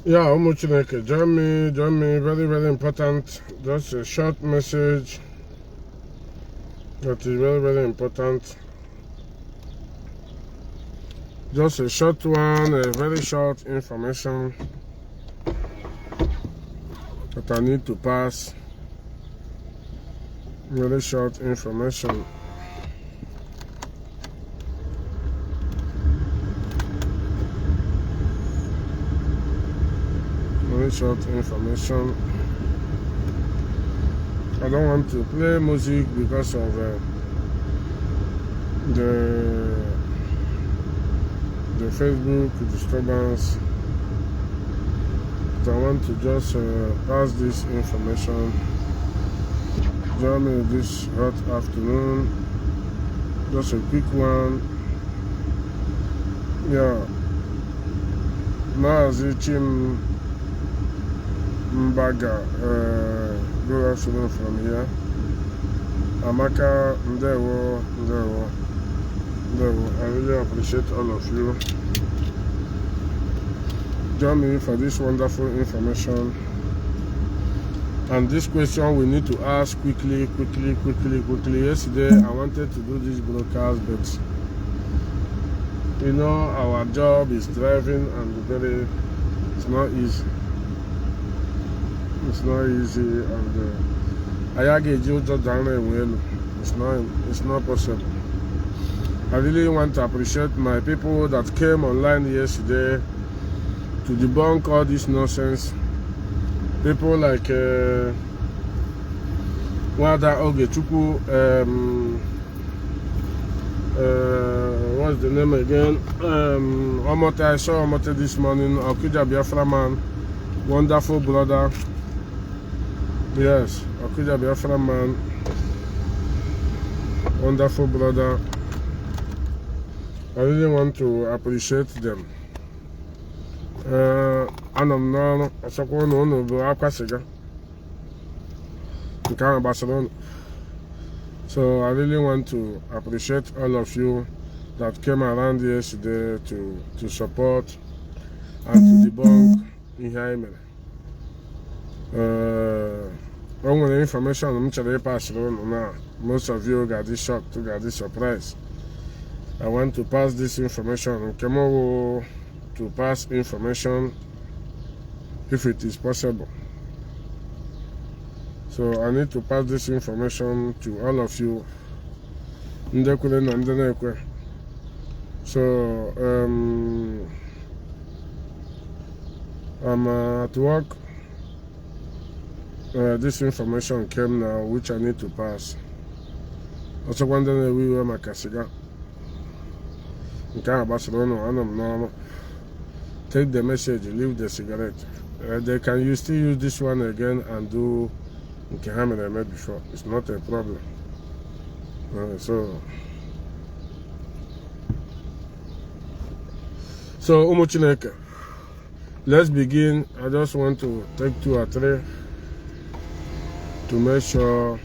Yeah, Omuchineke, join me, very, very important. Just a short message that is very, very important. Just a short one, a very short information that I need to pass. Very short information. Very short information. I don't want to play music because of the Facebook disturbance. But I want to just pass this information. Join me this hot afternoon. Just a quick one. Yeah. Mazichim Mbaga. Good afternoon from here. Amaka, Ndewo. I really appreciate all of you. Join me for this wonderful information. And this question we need to ask quickly. Yesterday I wanted to do this broadcast, but you know our job is driving and it's not easy. It's not easy, and it's not possible. I really want to appreciate my people that came online yesterday to debunk all this nonsense. People like Wada Ogechuku, what's the name again? Omote, I saw Omote this morning, Okuja Biafra man, wonderful brother. Yes, Okuja Biafra man, wonderful brother. I really want to appreciate them. Barcelona. So I really want to appreciate all of you that came around yesterday to support and to debunk Ihaime. All the information I'm trying to pass on now. Most of you got this shock, got this surprise. I want to pass this information. To pass information if it is possible. So I need to pass this information to all of you. So I'm at work. This information came now, which I need to pass. Also wondering we were my Kasiga. Barcelona, take the message, leave the cigarette. They can still use this one again and do Nkehame I made before. It's not a problem. So Umuchineke, let's begin. I just want to take 2 or 3 to make sure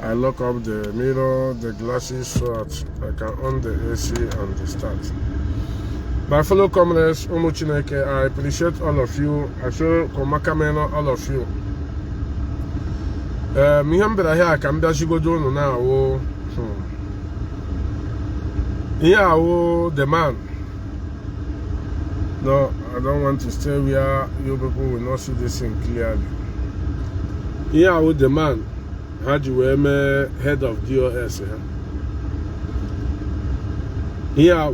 I lock up the mirror, the glasses, so that I can on the AC and the start. My fellow comrades, Umuchineke, I appreciate all of you. I show Komakameno all of you. Mihambra here, I can be Ashigodo now. Here, the man. No, I don't want to stay where you people will not see this thing clearly. Here, the man. Had you head of DOS? Here,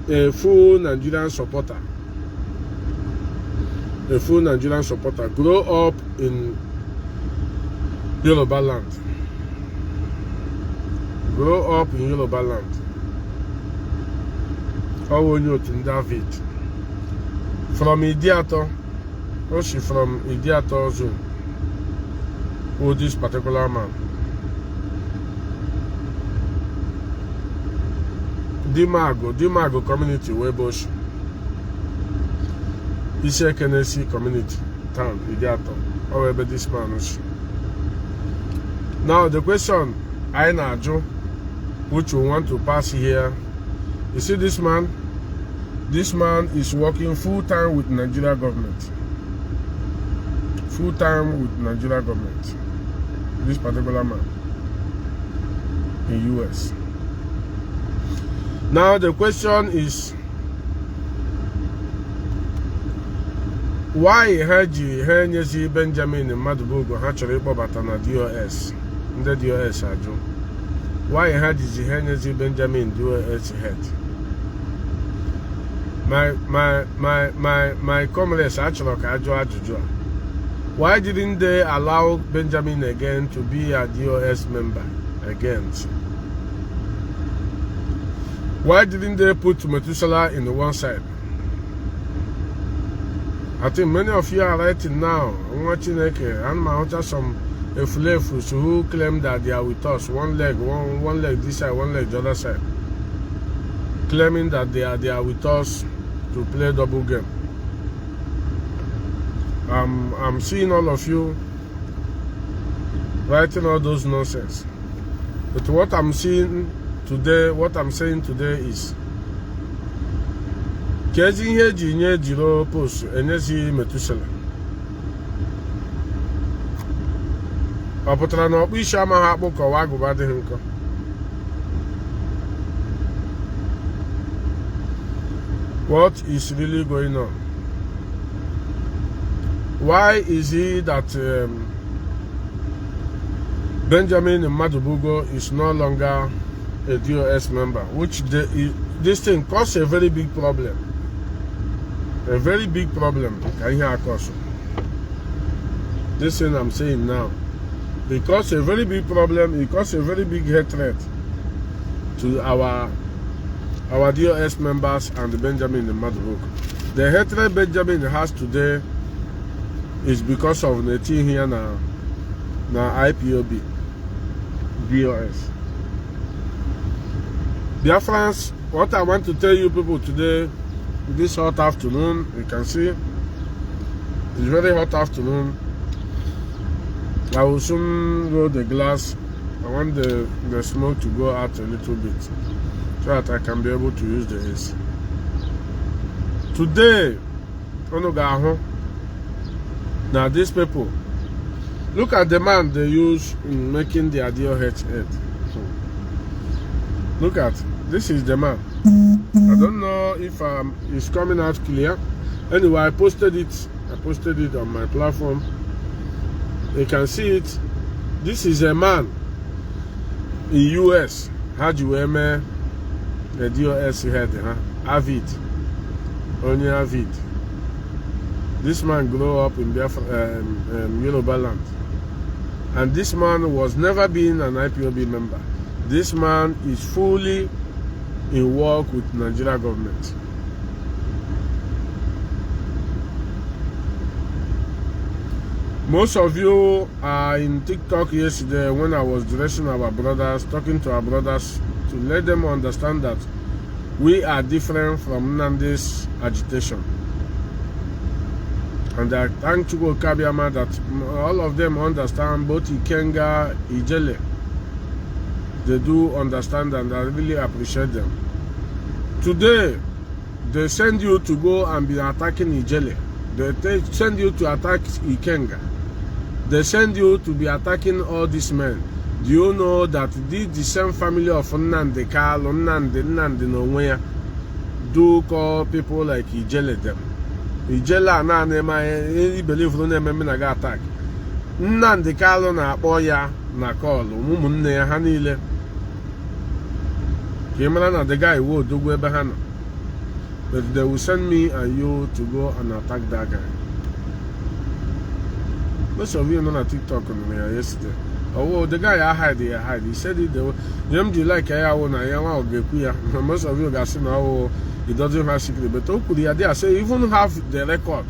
a full Nigerian supporter. A full Nigerian supporter. Grow up in Yoruba land. Grow up in Yoruba land. How will you to David? From Idiato. Or she from Idiato zone. Who this particular man? Dimago community, Webosh. Ishe Kenesi community, town, Idiato. However, this man is. Now, the question I know, which we want to pass here, you see this man? This man is working full-time with Nigeria government. Full-time with Nigeria government. This particular man in US. Now the question is, why Haji Henyesi Benjamin Madubugo Hatchery Bobatana DOS? The DOS Ajo. Why Haji Henyesi Benjamin DOS head? My comrades actually Ajo. Why didn't they allow Benjamin again to be a DOS member again? Why didn't they put Methuselah in the one side? I think many of you are writing now. I'm watching some Efulefus who claim that they are with us. One leg this side, one leg the other side. Claiming that they are with us to play double game. I'm seeing all of you writing all those nonsense. But what I'm saying today is Kezi ihe ji nye jiro post enyezi Methuselah. Ọ pụtara na ọkpụ isi ama ha akpụ kọwa agụba adịghị nkọ. What is really going on? Why is it that Benjamin Madubugo is no longer a DOS member, which this thing causes a very big problem. A very big problem. This thing I'm saying now. Because a very big problem, it causes a very big hatred to our DOS members and the Benjamin Madubugo. The hatred Benjamin has today is because of the thing here now IPOB DOS. Biafrans, what I want to tell you people today, this hot afternoon, you can see, it's very hot afternoon. I will soon roll the glass. I want the smoke to go out a little bit so that I can be able to use the AC. Today, now these people, look at the man they use in making the DOH head. Look at, this is the man. I don't know if it's coming out clear. Anyway, I posted it on my platform. You can see it. This is a man in US. Haji Weme, the DOS head, Avid. Only Avid. This man grew up in Biafra, Yoruba land. And this man was never been an IPOB member. This man is fully in work with Nigeria government. Most of you are in TikTok yesterday when I was dressing our brothers, talking to our brothers to let them understand that we are different from Nnamdi's agitation. And I thank Chugo Kabiama that all of them understand, both Ikenga, Ijele. They do understand and I really appreciate them. Today, they send you to go and be attacking Ijele. They send you to attack Ikenga. They send you to be attacking all these men. Do you know that the same family of Nnamdi Kanu, Nnamdi Nonweya, do call people like Ijele them? Ijele na believe no name na ga attack. Nnamdi Kanu na akpọ ya na call ụmụnne ya ha niile. Kimana na the guy wo dogo ebe ha no. But they will send me and you to go and attack that guy. Most of you know on TikTok yesterday. Oh, the guy I hide. He said it. You like most of you guys say now he doesn't have secret. But I say even have the record,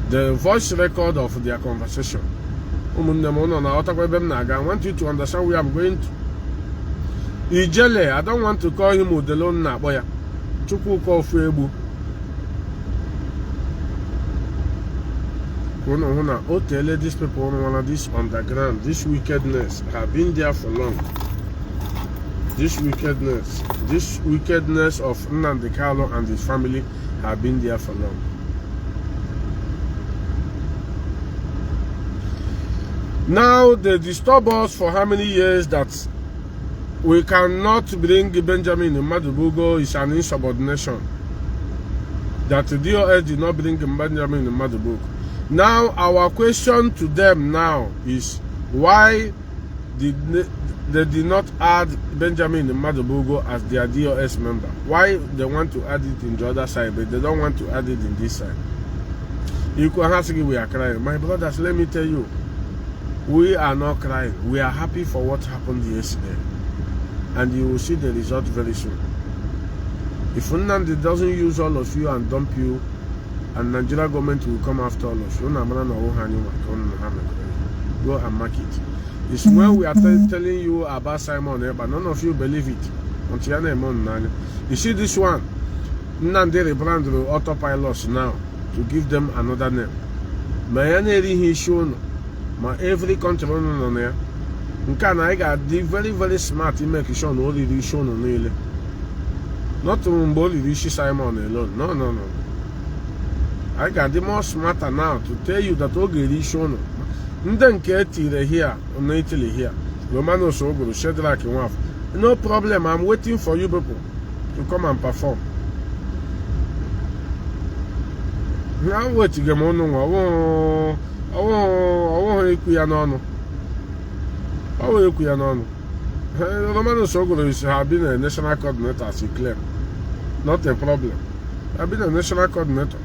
the voice record of their conversation. I want you to understand where I'm going to. Ijele, I don't want to call him Udelon Naboya. Chukwu call Frebu. Oh, tell these people this underground, this wickedness have been there for long. This wickedness of Nnamdi Kanu and his family have been there for long. Now they disturb us for how many years that we cannot bring Benjamin Madubugo is an insubordination. That the DOS did not bring Benjamin Madubugo. Now our question to them now is why did they did not add Benjamin Madubugo as their DOS member? Why they want to add it in the other side, but they don't want to add it in this side? You could ask me, we are crying. My brothers, let me tell you, we are not crying. We are happy for what happened yesterday. And you will see the result very soon. If Nnamdi doesn't use all of you and dump you, and Nigeria government will come after all of you, go and mark it. It's when we are telling you about Simon, but none of you believe it. You see this one, Nnamdi rebranded autopilots now to give them another name. Every country on there. I got the very, very smart in making sure no really show no nearly. Not to only Simon alone. No. I got the more smarter now to tell you that Ogiri shown. Then Katie here on Italy here. Romano so go shed like a wife. No problem, I'm waiting for you people to come and perform. I'm waiting to go I won't Romano Sogolo have been a national coordinator, as he claimed. Not a problem. I've been a national coordinator.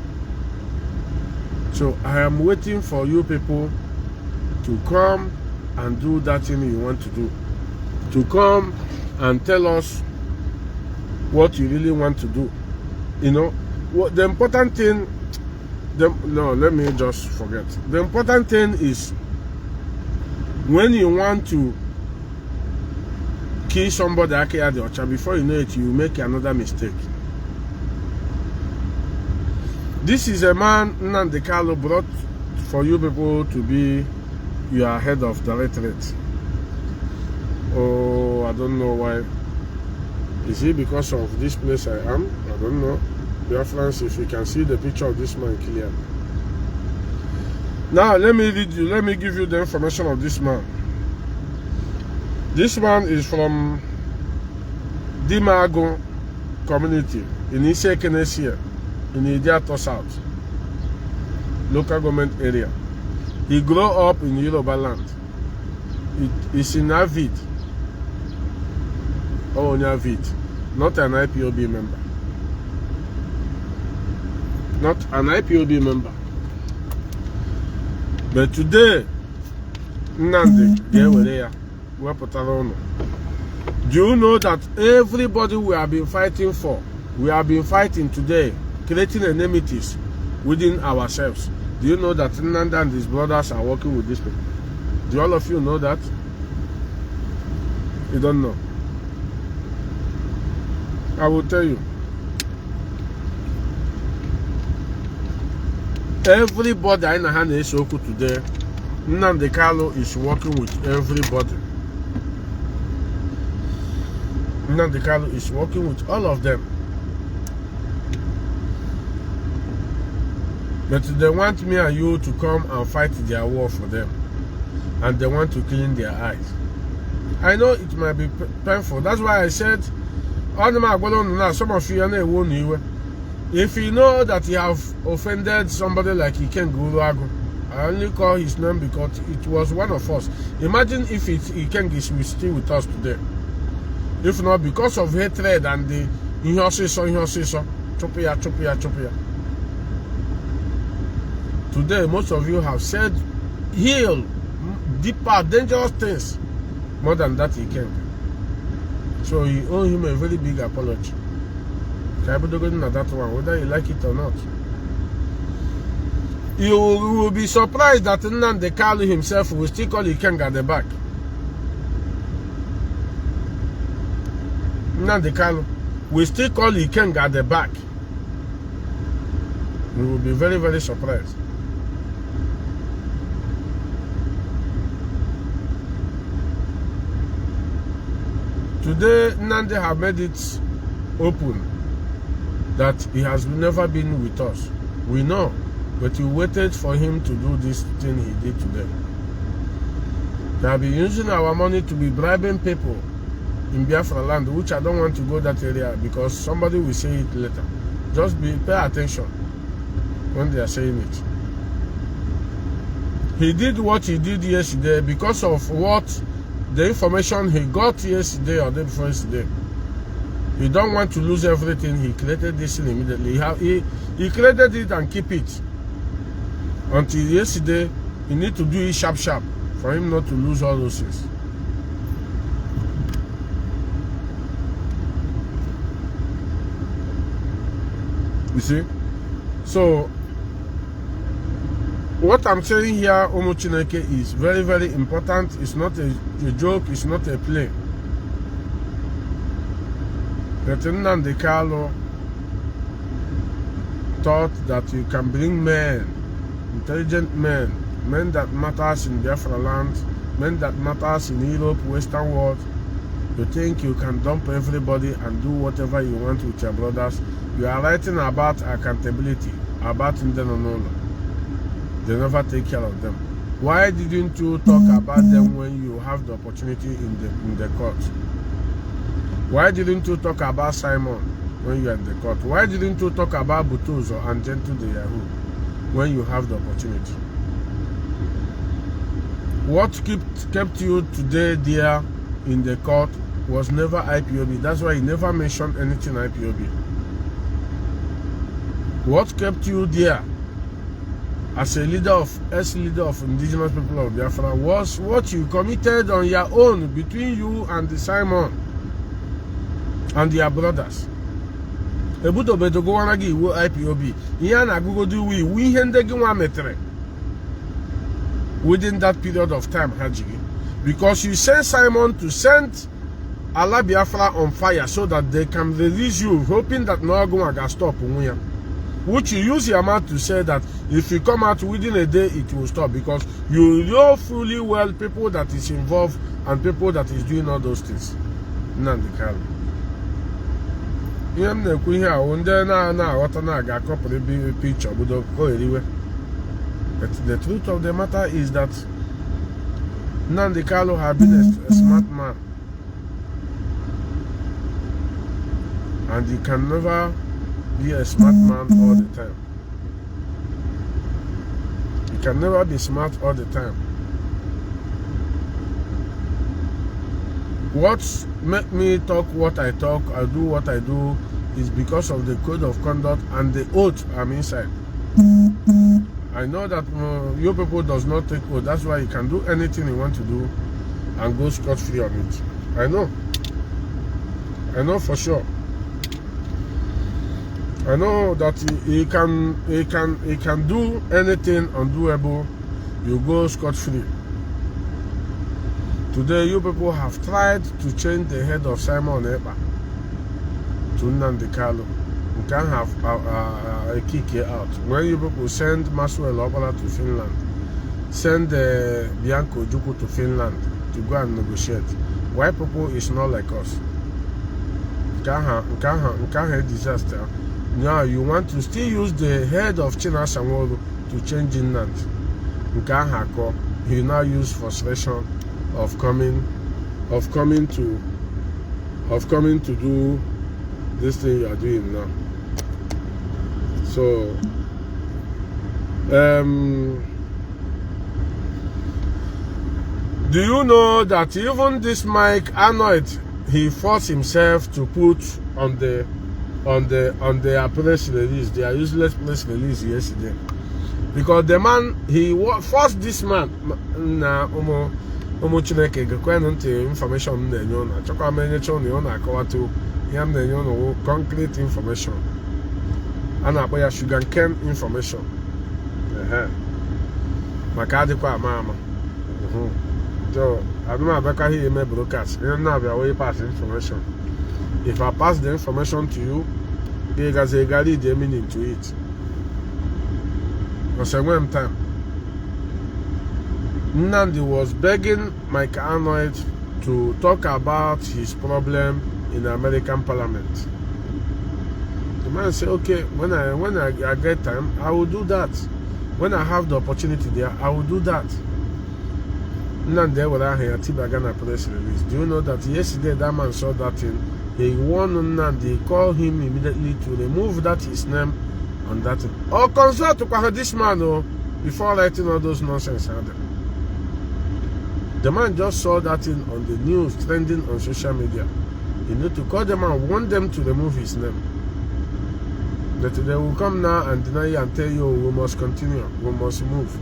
So I am waiting for you people to come and do that thing you want to do. To come and tell us what you really want to do. You know, what the important thing, no, let me just forget. The important thing is when you want to kill somebody before you know it, you make another mistake. This is a man Nnamdi Kanu brought for you people to be your head of directorate. Oh, I don't know why. Is it because of this place I am? I don't know. Biafrans, if you can see the picture of this man clearly. Now let me read you, let me give you the information of this man. This man is from Dimago community in Isekenesia, in Idiato South, local government area. He grew up in Yoruba land. It's in Avid. Oh, in Avid. Not an IPOB member. Not an IPOB member. But today, Nnamdi, do you know that everybody we have been fighting for, we have been fighting today, creating enmities within ourselves? Do you know that Nnamdi and his brothers are working with these people? Do all of you know that? You don't know. I will tell you. Everybody in Hana Soku today, Nnamdi Kanu is working with everybody. Nnamdi Kanu is working with all of them. But they want me and you to come and fight their war for them. And they want to clean their eyes. I know it might be painful. That's why I said, some of you are. If you know that you have offended somebody like Keke Uda, I only call his name because it was one of us. Imagine if Keke is still with us today. If not, because of hatred and the chopia. Today, most of you have said, heal, deeper, dangerous things, more than that Keke. So you owe him a very big apology. That one, whether you like it or not. You will be surprised that Nnamdi Kanu himself will still call Keke at the back. Nnamdi Kanu will still call Keke at the back. You will be very, very surprised. Today, Nnamdi have made it open that he has never been with us. We know, but we waited for him to do this thing he did today. They have been using our money to be bribing people in Biafra land, which I don't want to go that area because somebody will say it later. Just pay attention when they are saying it. He did what he did yesterday because of what the information he got yesterday or the day before yesterday. He don't want to lose everything. He created this thing immediately. He created it and keep it. Until yesterday, he need to do it sharp for him not to lose all those things. You see? So, what I'm saying here, Omuchineke, is very, very important. It's not a joke. It's not a play. That Nnamdi Kanu thought that you can bring men, intelligent men that matters in Biafra land, men that matters in Europe, Western world. You think you can dump everybody and do whatever you want with your brothers. You are writing about accountability, about Ndenonolo. They never take care of them. Why didn't you talk about them when you have the opportunity in the court? Why didn't you talk about Simon when you are in the court? Why didn't you talk about Butuzo and Gentle the Yahoo when you have the opportunity? What kept you today there in the court was never IPOB. That's why he never mentioned anything IPOB. What kept you there as a leader of indigenous people of Biafra was what you committed on your own between you and the Simon and their brothers. Ebuto bedogo wanagi iwo IPOB. Iya na gugo do we hende gi wa metre within that period of time, Hajigi. Because you sent Simon to send Allah Biafra on fire so that they can release you, hoping that no Ogunwa stop. Which you use your mouth to say that if you come out within a day, it will stop. Because you know fully well people that is involved and people that is doing all those things. Nnamdi Kanu. You am na-ekwu ihe a ndị na-aghọta na ga-akọpụrụ picture obodo ko eriwe. But the truth of the matter is that Nnamdi Kanu has been a smart man. And he can never be a smart man all the time. He can never be smart all the time. What make me talk what I talk, I do what I do, is because of the code of conduct and the oath I'm inside. I know that you people does not take oath. That's why you can do anything you want to do and go scot-free on it. I know for sure. I know that he can do anything undoable. You go scot-free. Today, you people have tried to change the head of Simon Ekpa to Nnamdi Kanu. You can have a Keke out. When you people send Maswell Opala to Finland, send Bianco Juku to Finland to go and negotiate. Why people is not like us? You can't have disaster. Now you want to still use the head of China Sanwo to change Nnamdi. You now use frustration of coming to do this thing you are doing now. So do you know that even this Mike Arnold, he forced himself to put on their press release, their useless press release yesterday, because the man, he forced this man na Chineke information concrete information and about sugar cane information. Makadikwa mama. So I don't know about here may broadcast. You know we pass information. If I pass the information to you, there's a guide the meaning to it. Because one time Nnamdi was begging Mike Arnold to talk about his problem in the American Parliament. The man said, okay, when I get time, I will do that. When I have the opportunity there, I will do that. Nnamdi were here, Tibagana press release. Do you know that yesterday that man saw that thing? He warned Nnamdi, he called him immediately to remove that his name on that thing. Or consult to this man before writing all those nonsense. The man just saw that thing on the news, trending on social media. You need to call them and want them to remove his name. That they will come now and deny you and tell you we must continue, we must move.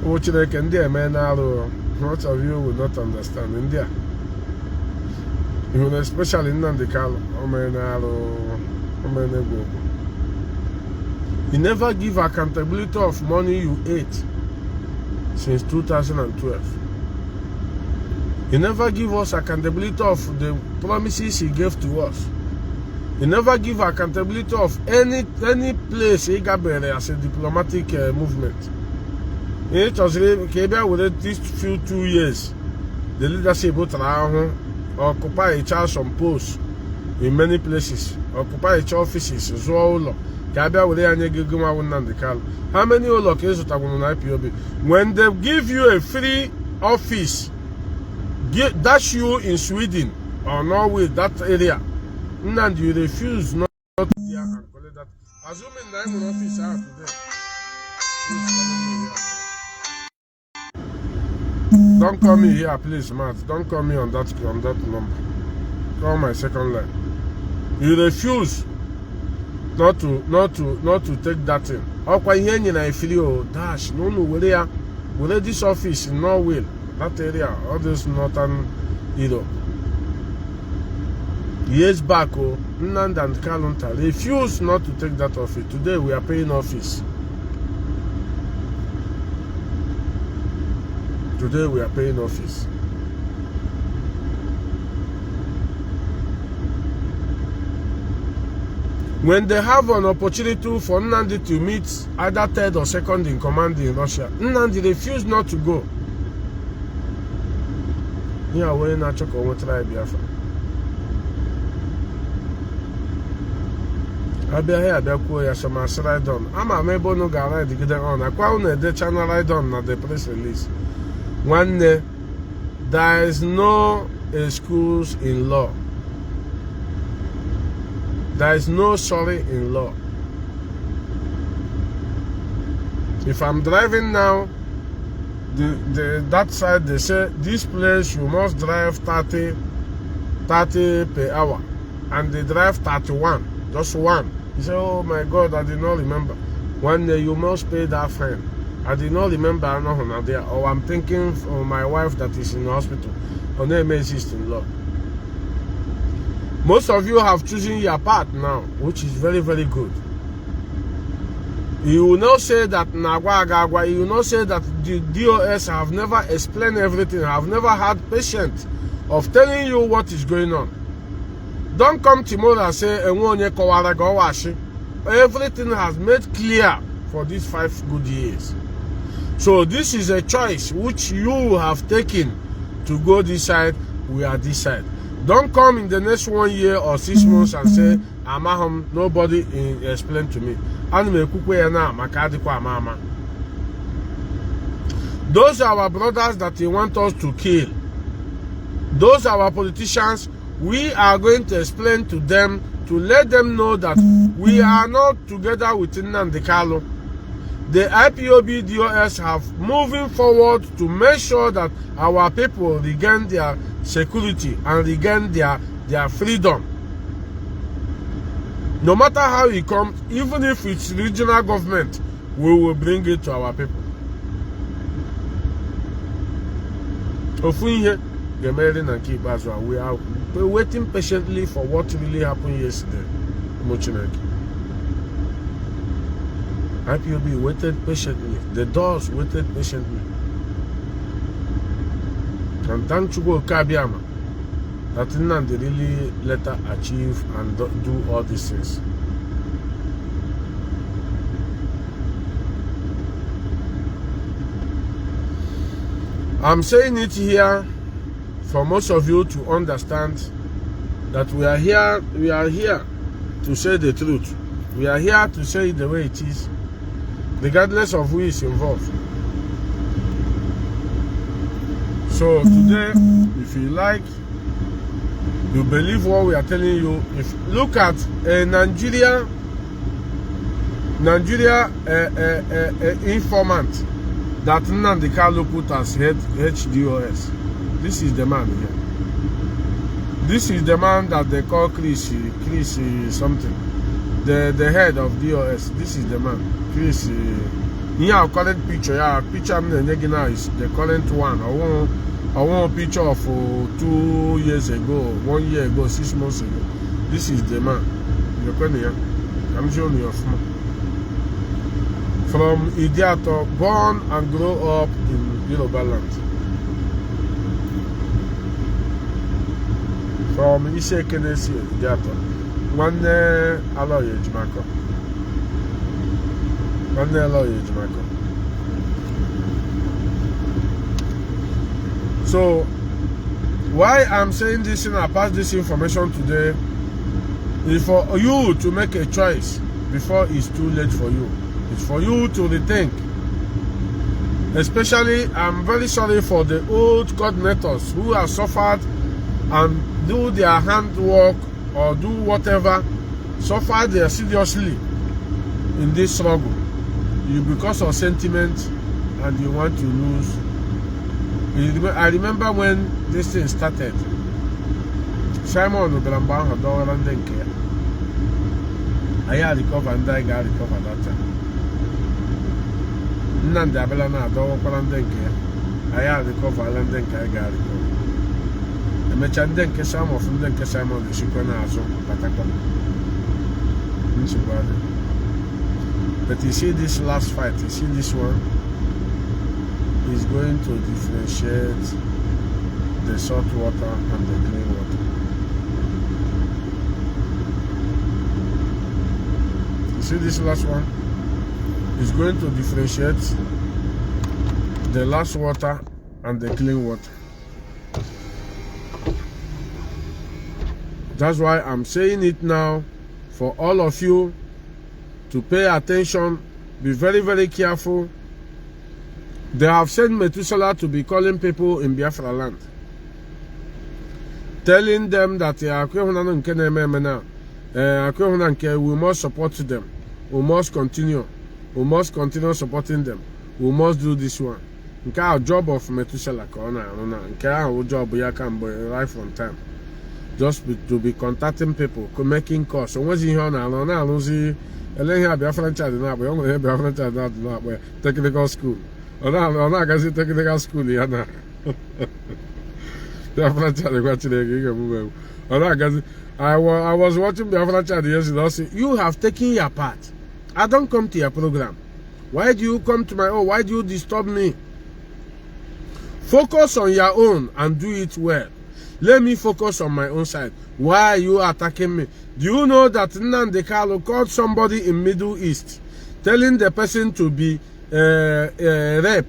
What of you will not understand India. Even especially in Nnamdi Kanu. You never give accountability of money you ate since 2012. He never give us accountability of the promises he gave to us. He never give accountability of any place he got as a diplomatic movement. It was with these few 2 years, the leadership occupy some posts in many places, occupy offices as well. How many IPOB? When they give you a free office, dash you in Sweden or Norway, that area, and you refuse not to there and collect that. Assuming that I'm office out today. Don't call me here, please, Matt. Don't call me on that number. Call my second line. You refuse not to take that thing. How can you feel dash? No, where this office in Norway, that area, all this northern Europe. Years back, Nnamdi Kanu refused not to take that office. Today we are paying office. Today we are paying office. When they have an opportunity for Nnamdi to meet either third or second in command in Russia, Nnamdi refused not to go. Here we are not talking about Biafra. I be here, I be here, some ride on. I'm a member no garage to get on. I call the channel ride on at the press release. One day, there is no excuse in law. There is no sorry in law. If I'm driving now, that side they say this place you must drive 30 per hour, and they drive 31, just one. You say, oh my God, I did not remember. One day you must pay that fine. I did not remember there. Or I'm thinking of my wife that is in the hospital. Her name exists in law. Most of you have chosen your path now, which is very, very good. You will not say that Nagwa, you will not say that the DOS have never explained everything, have never had patience of telling you what is going on. Don't come tomorrow and say, everything has made clear for these 5 good years. So this is a choice which you have taken to go this side, we are this side. Don't come in the next 1 year or 6 months and say, Amahom, nobody explained to me. Those are our brothers that they want us to kill. Those are our politicians. We are going to explain to them, to let them know that we are not together with Nnamdi Kanu. The IPOB DOS have moving forward to make sure that our people regain their security and regain their freedom. No matter how it comes, even if it's regional government, we will bring it to our people. We are waiting patiently for what really happened yesterday. IPOB waited patiently. The doors waited patiently. And thank you, Kabiama, that Nnamdi really let her achieve and do all these things. I'm saying it here for most of you to understand that we are here to say the truth. We are here to say it the way it is, regardless of who is involved. So today, if you like, you believe what we are telling you. If look at Nigeria informant that Nnamdi Kanu put as head HDOS. This is the man here. This is the man that they call Chris something. The head of DOS. This is the man. Chris. Here, current picture. Yeah, picture I'm now is the current one. I want a picture of 2 years ago, 1 year ago, 6 months ago. This is the man. I'm showing you from Idiato, born and grow up in Yoruba land. From Ise Kenesi, Idiato. One alloy Jimako. One alloy Jimako. So, why I'm saying this and I pass this information today is for you to make a choice before it's too late for you. It's for you to rethink. Especially, I'm very sorry for the old coordinators who have suffered and do their handwork or do whatever, suffer there seriously in this struggle. You because of sentiment and you want to lose. I remember when this thing started. Simon Obramba had done London care. I had recovered and I got recovered that time. Nnamdi Abelana had done London care. I had recovered London care, I got recovered. The Mechandenke Sam of Ndenke Simon the Shukana Azo Patakon. But you see this last fight, you see this one. Is going to differentiate the salt water and the clean water. You see this last one? Is going to differentiate the last water and the clean water. That's why I'm saying it now for all of you to pay attention, be very, very careful. They have sent Methuselah to be calling people in Biafra land, telling them that we must support them, we must continue supporting them, we must do this one. Our job of Methuselah, our job right from time, just to be contacting people, making calls. So what's in here now? Technical school. I was watching Biafra chat yesterday. You have taken your part. I don't come to your program. Why do you come to my own? Why do you disturb me? Focus on your own and do it well. Let me focus on my own side. Why are you attacking me? Do you know that Nnamdi Kanu called somebody in Middle East, telling the person to be rep,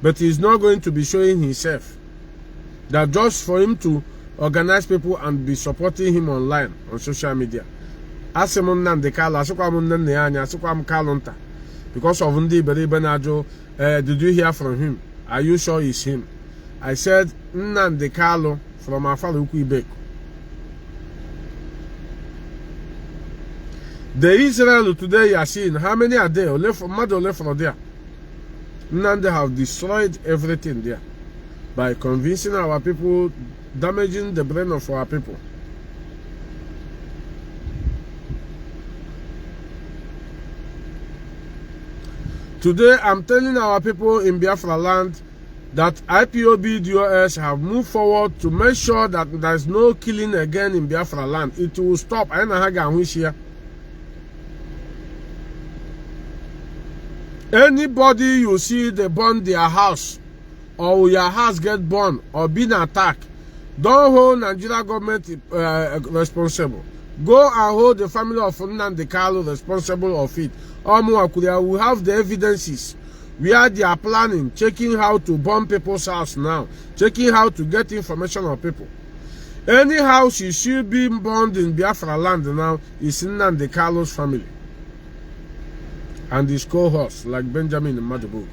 but he's not going to be showing himself? That just for him to organize people and be supporting him online on social media. Because of Ndi Benajo, did you hear from him? Are you sure it's him? I said Nnamdi Kanu from Afaluku Ibeko. The Israel today you are seeing, how many are there? Left from there. Nnamdi have destroyed everything there by convincing our people, damaging the brain of our people. Today I'm telling our people in Biafra land that IPOB DOS have moved forward to make sure that there is no killing again in Biafra land. It will stop. I know how wish here. Anybody you see they burn their house or your house get burned or been attacked, don't hold Nigeria government responsible. Go and hold the family of Nnamdi Kanu responsible of it. We have the evidences. where they are planning, checking how to bomb people's house now, checking how to get information on people. Any house you should be bombed in Biafra land now is Nnamdi Kanu's family and his co-hosts like Benjamin and Madubug.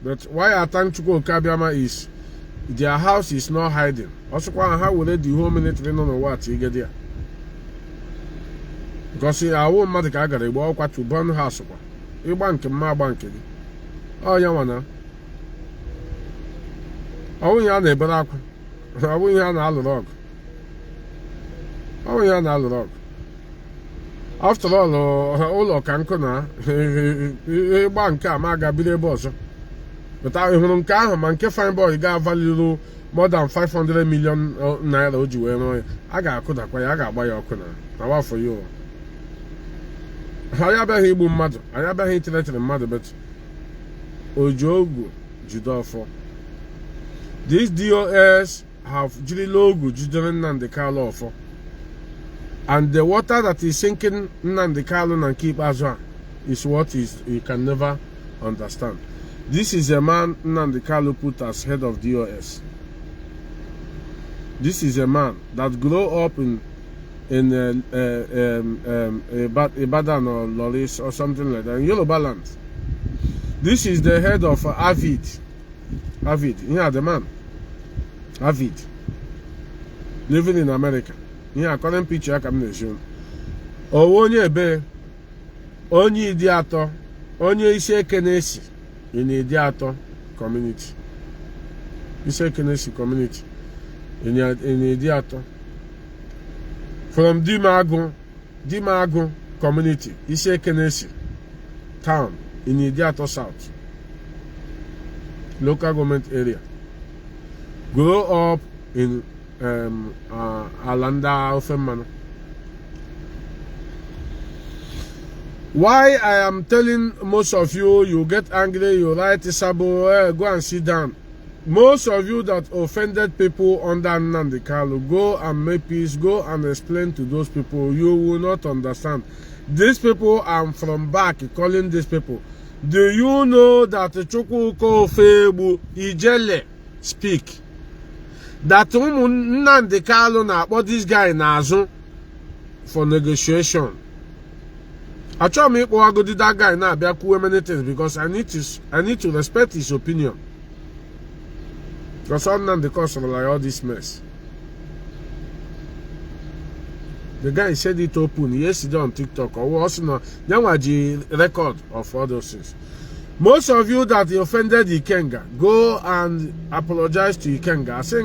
But why I thank Chuko Kabiama is their house is not hiding. Also, how will they do home military no what you get there? Because I won't matter I walk to burn house. You bank my bank. Oh, Yawana. I won't have a back. I won't have a log. I won't have a log. After all can bank, I got be the boss. But I don't care, man, can find boy, got value more than 500 million naira. I got a I got buy your corner. Now, for you. I have a Hebrew mother. I have a hated mother, but Ojogo, Judafo. These DOS have Jili logo, Nnamdi Kanu for. And the water that is sinking Nnamdi Kanu and keep Azwa is what is you can never understand. This is a man Nnamdi Kanu put as head of DOS. This is a man that grew up in Ibadan or Loris or something like that, in Yoruba land. This is the head of Avid. Yeah, the man. Avid. Living in America. Yeah, current picture I can show. Onye ebe, onye idiato, onye ise kenesi in idiato community. Ise kenesi community in idiato. From Dimagun community, Ise Kenesi town in Idiato South, local government area. Grow up in Alanda Ofemano. Why I am telling most of you, you get angry, you write Sabo, go and sit down. Most of you that offended people under Nnamdi Kanu, go and make peace, go and explain to those people. You will not understand. These people, I'm from back calling these people. Do you know that Chukwuko Febu Ijele speak? That Nnamdi Kanu na about this guy Nazo for negotiation. I try me go do that guy now be many things because I need to respect his opinion. Because I'm not the cause of like all this mess. The guy said it open yesterday on TikTok or also no record of all those things. Most of you that offended Ikenga, go and apologize to Ikenga. I say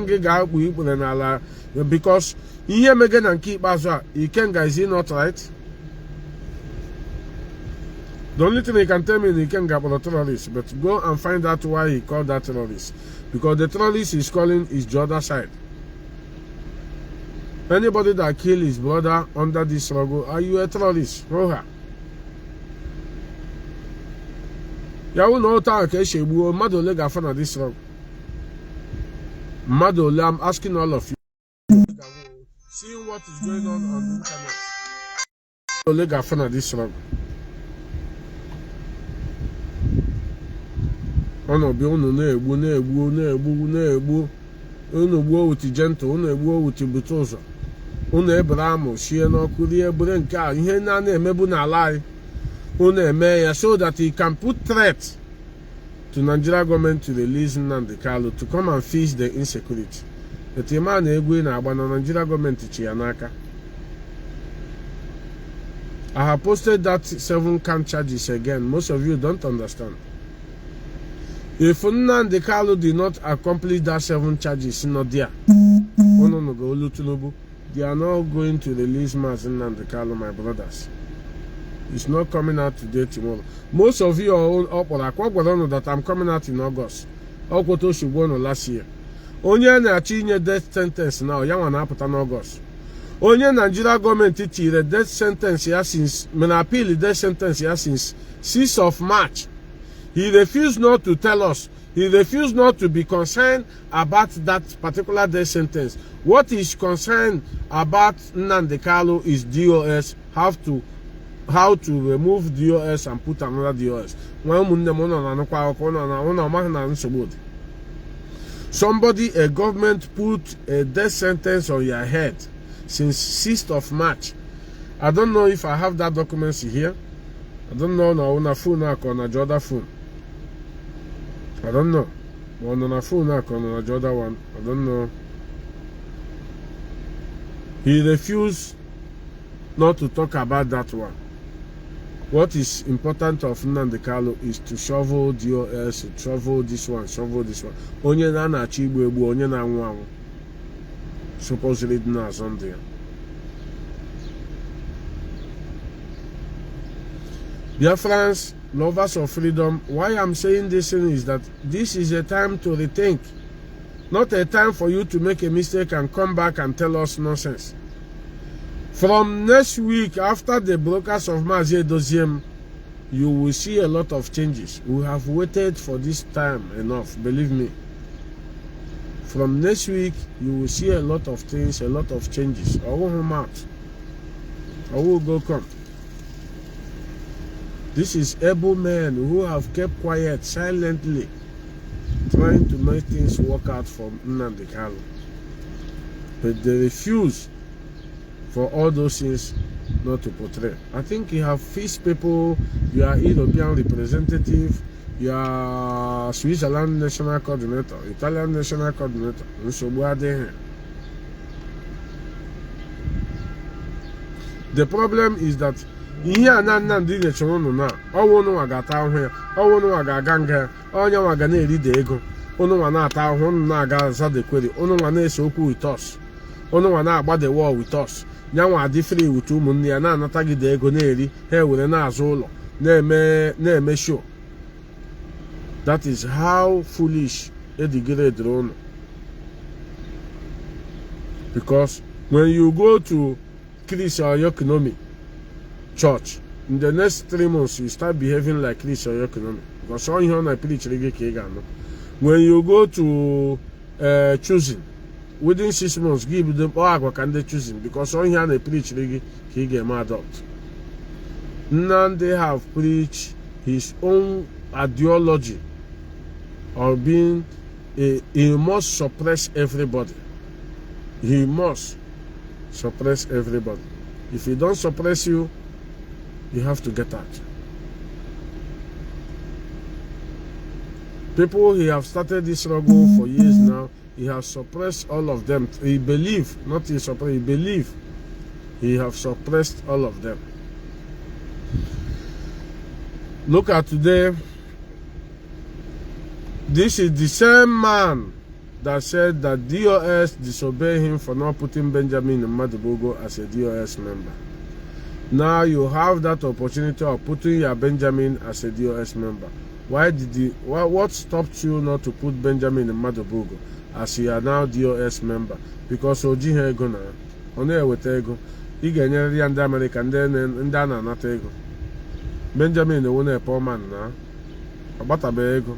because here Megan and keep as well. Ikenga, is he not right? The only thing he can tell me is Ikenga about the terrorist, but go and find out why he called that terrorist. Because the terrorist is calling is the other side. Anybody that killed his brother under this struggle, are you a terrorist? Roha. You know how to say Madole Gafana this struggle. Madole, I'm asking all of you. Seeing what is going on the internet. Madole Gafana this struggle. Ono bi unu na-egbu unu gbuo with gentle, unu egbuo with butozo, unu ebraham shie n'ọkụ rie bere nke a ihe na-emebu n'ala anyị unu eme ya so that he can put threat to Nigeria government to release Nnamdi Kanu to come and fix the insecurity. But the man egwu na-agba na Nigeria government chi ya n'aka. I have posted that 7 count charges again. Most of you don't understand. If Nnamdi Kanu did not accomplish that 7 charges, not there. They are not going to release Nnamdi Kanu, my brothers. It's not coming out today, tomorrow. Most of you are up on that I'm coming out in August. Okoto should go on last year. Onye na-achi death sentence now, young and up in August. Onye Nigeria government the death sentence here since appeal the death sentence here since 6th of March. He refused not to tell us. He refused not to be concerned about that particular death sentence. What is concerned about Nnamdi Kanu is DOS have to how to remove DOS and put another DOS. Somebody, a government put a death sentence on your head since 6th of March. I don't know if I have that documents here. I don't know on a phone or on a other phone. I don't know. On a phone or on a other one. I don't know. He refused not to talk about that one. What is important of Nnamdi Kanu is to shovel DOS, shovel this one, shovel this one. Onye na-achị igbo egbu, onye na-anwụ anwụ. Supposedly na Sunday. Biafrans, lovers of freedom, why I'm saying this thing is that this is a time to rethink. Not a time for you to make a mistake and come back and tell us nonsense. From next week, after the broadcast of Mazi Doziem, you will see a lot of changes. We have waited for this time enough, believe me. From next week, you will see a lot of things, a lot of changes. I will come out. I will go come. This is able men who have kept quiet silently, trying to make things work out for Nnamdi Kanu. But they refuse for all those things not to portray. I think you have fixed people, you are European representative, you are Switzerland national coordinator, Italian national coordinator. The problem is that here Nnamdi Kanu now, no agata here, no agaganga, onye waga na eri de ego, ono wa na ata ahụ, na aga za de query, ono wa na ese okwu with us, ono wa na agba the war with us. Nyanwa dị free with ụmụnne ya na-anata gị de ego na-eri ha were na-azụ ụlọ na-eme show. That is how foolish edigere drone. Because when you go to Chris Oyokunomi church, in the next 3 months you start behaving like Chris Oyokunomi. Because all you want to preach, when you go to choosing, within 6 months, give them all can they choosing, because all here they preach he get mad out. None they have preached his own ideology or being he must suppress everybody. He must suppress everybody. If he don't suppress you, you have to get out. People, he have started this struggle for years now. He has suppressed all of them. He believe, not he suppress, he believe he have suppressed all of them. Look at today. This is the same man that said that DOS disobeyed him for not putting Benjamin Nnamdi as a DOS member. Now you have that opportunity of putting your Benjamin as a DOS member. Why did you? What stopped you not to put Benjamin Nnamdi as you are now DOS member? Because Oji ego na one eweta ego. Ị ga-enyere ya ndị America ndị a na-anata ego. Benjamin won poor man na agbatabe ego.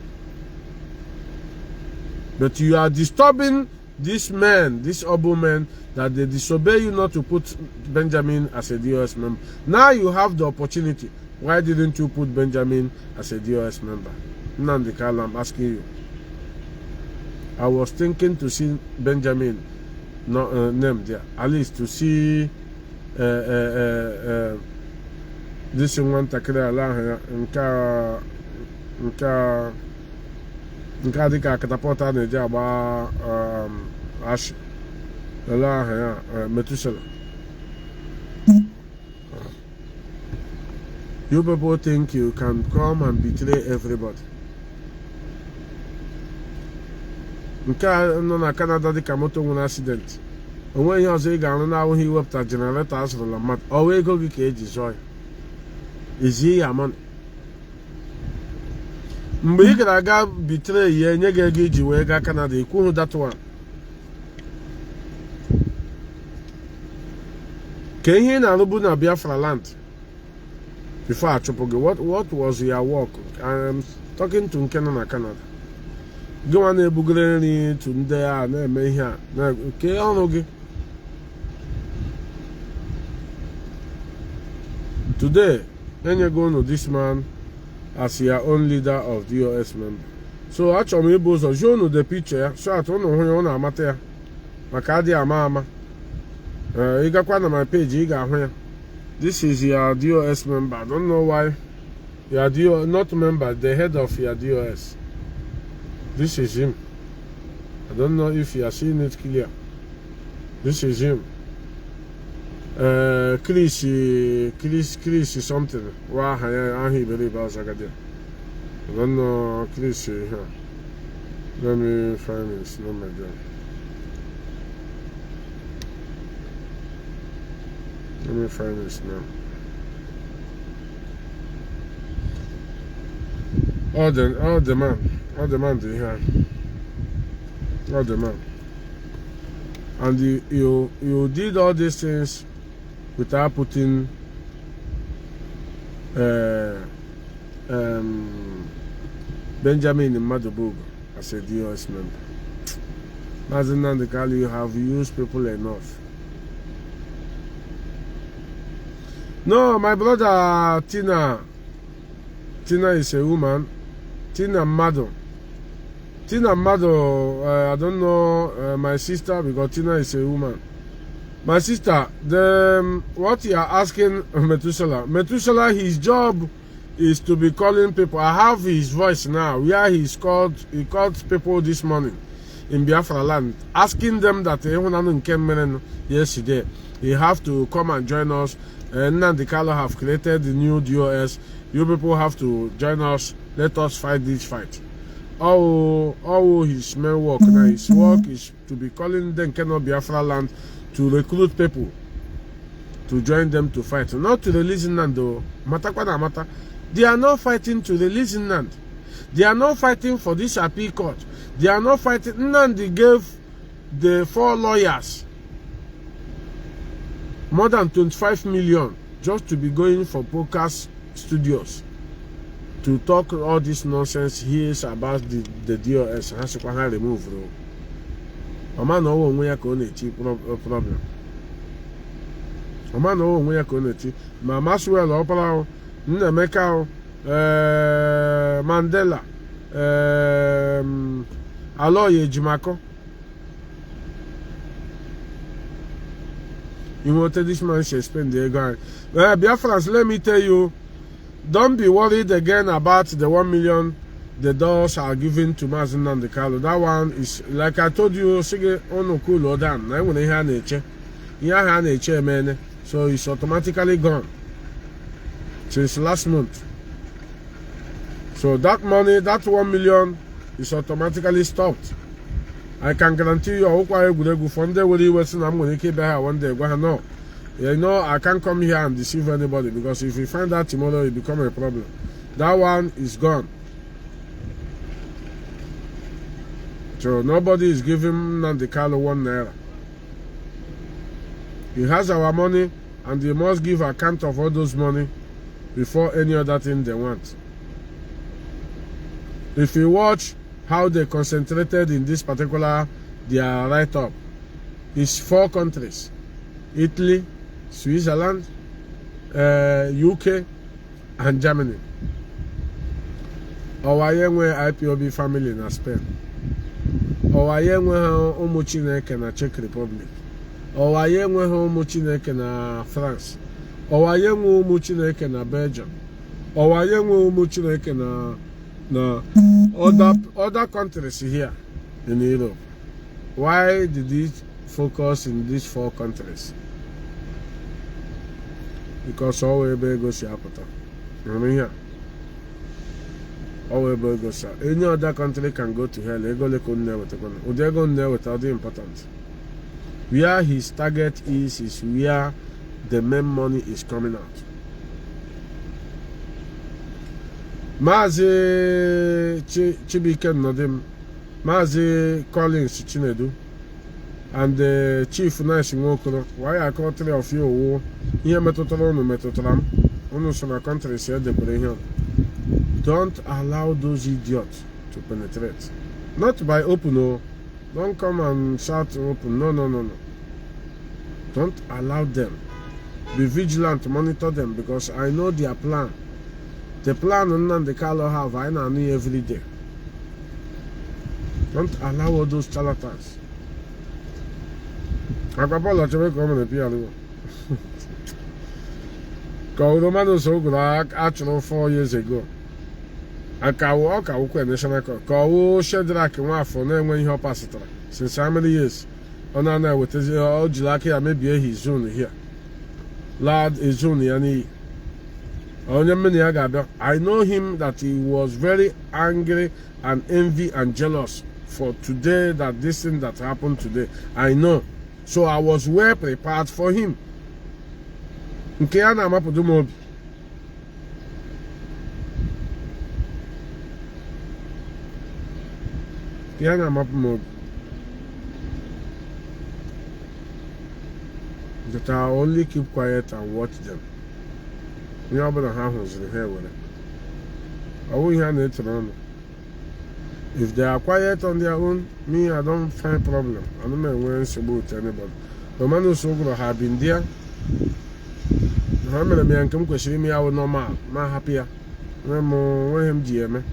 But you are disturbing this man, this able man, that they disobey you not to put Benjamin as a DOS member. Now you have the opportunity. Why didn't you put Benjamin as a DOS member? Nnamdi Kanu, I'm asking you. I was thinking to see Benjamin named there, at least to see this one takira ala nka dịka katapọta na-eji agba ash ala ahụ ya Metusela. You people think you can come and betray everybody. Nke a nọ na Canada dịka moto nwere accident, onwe ihe ọzọ ị ga-arụ na-awụghị iwepụta generator asụrụla mmadụ, ọwa ego gị ka eji zụọ ya, izi ya money. Mgbe ị gara aga betray ya, enye gị ego iji wee gaa Canada, ikwughị that one. Ka ihe ị na-arụbu na Biafra land before I chop again, what was your work? I'm talking to nke nọ na Canada. Gị nwa na-ebugere nri to ndị a na-eme ihe a na ke ọrụ gị. Today, then you're going to this man as your own leader of DOS member. So actually, I'm going to show you the picture. So I don't know who you want to matter. Makadi Amama. You got one on my page. You got here. This is your DOS member. I don't know why. Your DOS, not member, the head of your DOS. This is him. I don't know if you are seeing it clear. This is him. Chris something. Wow, I believe I was. I don't know Chris here. Let me find his number again. Let me find this now. All the man they have. All the man. And you did all these things without putting Benjamin in Madubug as a DOS member. Nnamdi Kanu, you have used people enough. No, my brother Tina is a woman. Tina Mado. I don't know my sister because Tina is a woman. My sister, what you are asking Methuselah, his job is to be calling people. I have his voice now. Where he called people this morning in Biafra land, asking them that yesterday he have to come and join us. Nnamdi Kanu have created the new DOS. You people have to join us. Let us fight this fight. All his main work now, his work is to be calling them Biafra land to recruit people to join them to fight. Not to release Nnamdi. Matter. They are not fighting to release Nnamdi. They are not fighting for this appeal court. They are not fighting. Nnamdi gave the 4 lawyers more than 25 million just to be going for podcast studios to talk all this nonsense here about the DOS. Has to remove bro. A man no one way problem. A man no one way connected. Ma Maswell Opera, Nnameka, Mandela, Aloye Jimako. You wanted this man should spend the guy. Biafrans, let me tell you, don't be worried again about the 1 million the doors are given to Nnamdi Kanu. That one is, like I told you, so it's automatically gone since last month. So that money, that 1 million is automatically stopped. I can guarantee you, I'm going to keep here one day. No, you know, I can't come here and deceive anybody because if you find out tomorrow, it become a problem. That one is gone. So nobody is giving Nnamdi Kanu 1 naira. He has our money, and they must give account of all those money before any other thing they want. If you watch how they concentrated in this particular their write-up, it's 4 countries: Italy, Switzerland, UK, and Germany. Our young IPOB family in Spain. Our young Chineke na Czech Republic. Our young Chineke na France. Our young Chineke na Belgium. Our young Chineke na other countries here in Europe. Why did it focus in these 4 countries? Because all we go see apota. You know here. Any other country can go to hell. They go there without the important. Where his target is where the main money is coming out. Mazi Chibiken Nodim, Mazi Collins Chinedu, and the Chief Nice Ngokoro. Why I call 3 of you? Here Metotram, Unosona country said the Korean. Don't allow those idiots to penetrate. Not by open, no. Don't come and shout open. No. Don't allow them. Be vigilant, monitor them, because I know their plan. The plan Nnamdi Kanu have, I know every day. Don't allow all those charlatans. Akapolo chebe come na piano. Kaudomano so good actually 4 years ago. Akawo ka national court. Kawo Shedrack nwa afọ na enwe ihe opasitara. Since how many years? Ona na wetezi o jilaki ya maybe his zone here. Lad is zone yani. Onye mmeni ya ga-abịa. I know him that he was very angry and envy and jealous for today, that this thing that happened today. I know. So I was well prepared for him. Nke ya na-amapụdo m obi. Nke ya na-amapụ m obi. That I only keep quiet and watch them. Ihe ọbụla ha hụziri ha ewere. Ọ bụ ihe a na-etere ọnụ. If they are quiet on their own, me, I don't find problem. I don't know when it's about anybody. The man who's so good have been there. I'm going to question me out normal. I'm happy. I'm him GM.